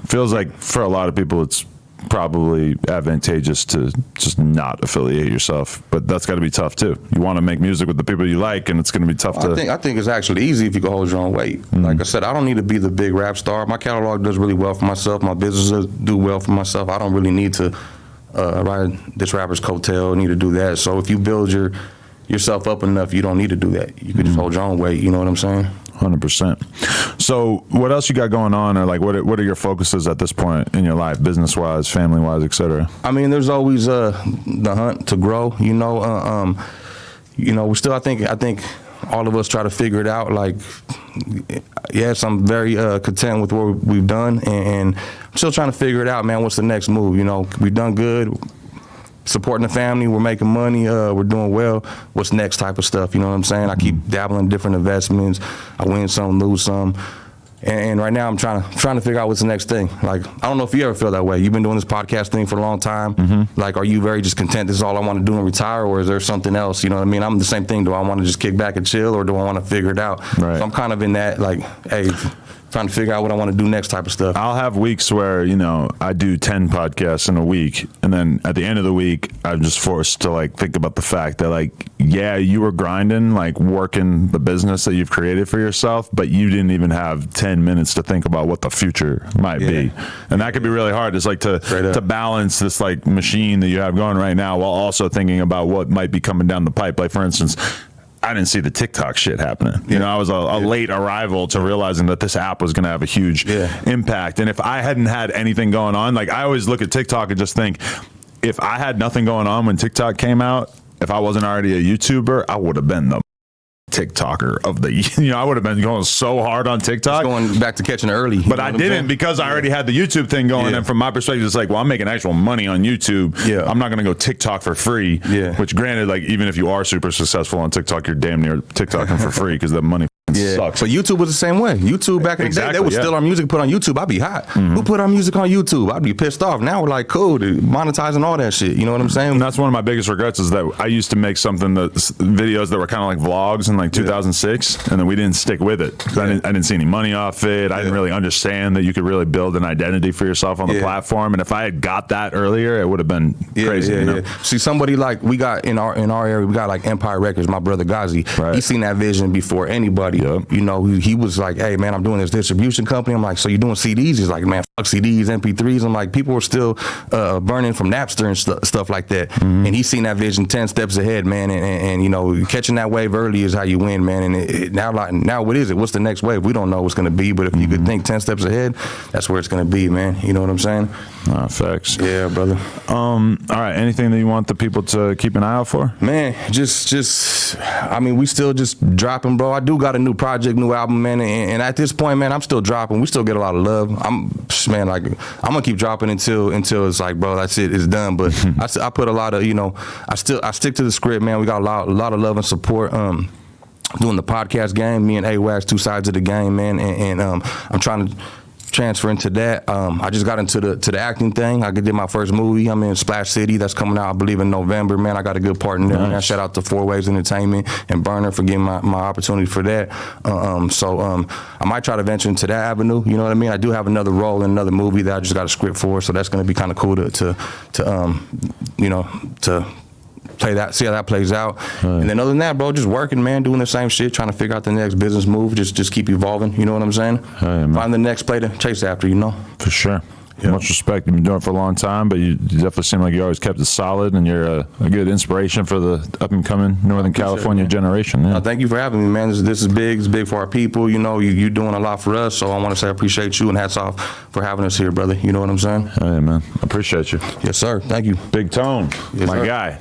Feels like for a lot of people it's probably advantageous to just not affiliate yourself, but that's got to be tough too. You want to make music with the people you like, and it's going to be tough I think it's actually easy if you can hold your own weight. Like I said, I don't need to be the big rap star. My catalog does really well for myself. My businesses do well for myself. I don't really need to ride this rapper's coattail, need to do that. So if you build yourself up enough, you don't need to do that. You can just hold your own weight. You know what I'm saying? 100%. So what else you got going on, or like what are your focuses at this point in your life, business wise, family wise, etc.? I mean, there's always the hunt to grow. You know, we still, I think all of us try to figure it out. Like, yes, I'm very content with what we've done, and I'm still trying to figure it out, man. What's the next move? You know, we've done good, supporting the family, we're making money, we're doing well. What's next type of stuff, you know what I'm saying? I keep dabbling in different investments. I win some, lose some. And right now I'm trying to figure out what's the next thing. Like, I don't know if you ever feel that way. You've been doing this podcast thing for a long time. Like, are you very just content, this is all I want to do and retire, or is there something else? You know what I mean? I'm the same thing. Do I want to just kick back and chill, or do I want to figure it out? Right. So I'm kind of in that, like, hey, trying to figure out what I want to do next type of stuff. I'll have weeks where, you know, I do 10 podcasts in a week, and then at the end of the week, I'm just forced to like think about the fact that, like, yeah, you were grinding, like working the business that you've created for yourself, but you didn't even have 10 minutes to think about what the future might be. And that could be really hard. It's like to balance this like machine that you have going right now while also thinking about what might be coming down the pipe. Like, for instance, I didn't see the TikTok shit happening. You know, I was a late arrival to realizing that this app was going to have a huge impact. And if I hadn't had anything going on, like, I always look at TikTok and just think, if I had nothing going on when TikTok came out, if I wasn't already a YouTuber, I would have been the TikToker of the, you know, I would have been going so hard on TikTok. Just going back to catching early. But I didn't, because I already had the YouTube thing going. And from my perspective, it's like, well, I'm making actual money on YouTube. I'm not going to go TikTok for free. Which, granted, like, even if you are super successful on TikTok, you're damn near TikToking for free, because the money sucks. But YouTube was the same way. YouTube back in the day, they would steal our music, put on YouTube. I'd be hot. Who put our music on YouTube? I'd be pissed off. Now we're like, cool, dude, monetizing all that shit. You know what I'm saying? And that's one of my biggest regrets, is that I used to make videos that were kind of like vlogs in like 2006, and then we didn't stick with it. I didn't see any money off it. I didn't really understand that you could really build an identity for yourself on the platform. And if I had got that earlier, it would have been crazy. You know? See, somebody like, we got in our area, we got like Empire Records, my brother Ghazi. He seen that vision before anybody. You know, he was like, hey, man, I'm doing this distribution company. I'm like, so you're doing CDs? He's like, man, fuck CDs, MP3s. I'm like, people were still burning from Napster and stuff like that. And he seen that vision 10 steps ahead, man. And you know, catching that wave early is how you win, man. And now what is it? What's the next wave? We don't know what's going to be, but if you could think 10 steps ahead, that's where it's going to be, man. You know what I'm saying? Facts. Yeah, brother. All right. Anything that you want the people to keep an eye out for? Man, just, I mean, we still just dropping, bro. I do got a new project, new album, man. And at this point, man, I'm still dropping. We still get a lot of love. I'm gonna keep dropping until it's like, bro, that's it, it's done. But I put a lot of, you know, I stick to the script, man. We got a lot of love and support. Doing the podcast game, me and AWAX, two sides of the game, man. And I'm trying to transfer into that. I just got into the acting thing. I did my first movie. I'm in Splash City. That's coming out, I believe, in November. Man, I got a good part in there. Nice. Man, shout out to Four Ways Entertainment and Burner for giving my opportunity for that. I might try to venture into that avenue. You know what I mean? I do have another role in another movie that I just got a script for, so that's going to be kind of cool to play that, see how that plays out. Right. And then other than that, bro, just working, man, doing the same shit, trying to figure out the next business move, just keep evolving, you know what I'm saying? Right, find the next play to chase after, you know? For sure. Yeah. Much respect. You've been doing it for a long time, but you definitely seem like you always kept it solid, and you're a good inspiration for the up-and-coming Northern California generation. Yeah. Thank you for having me, man. This is big. It's big for our people. You know, you're doing a lot for us, so I want to say I appreciate you, and hats off for having us here, brother. You know what I'm saying? Hey, man. I appreciate you. Yes, sir. Thank you. Big Tone, yes, my sir. guy.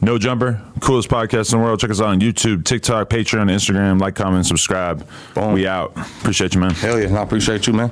No Jumper, coolest podcast in the world. Check us out on YouTube, TikTok, Patreon, Instagram. Like, comment, subscribe. Boom. We out. Appreciate you, man. Hell yeah. I appreciate you, man.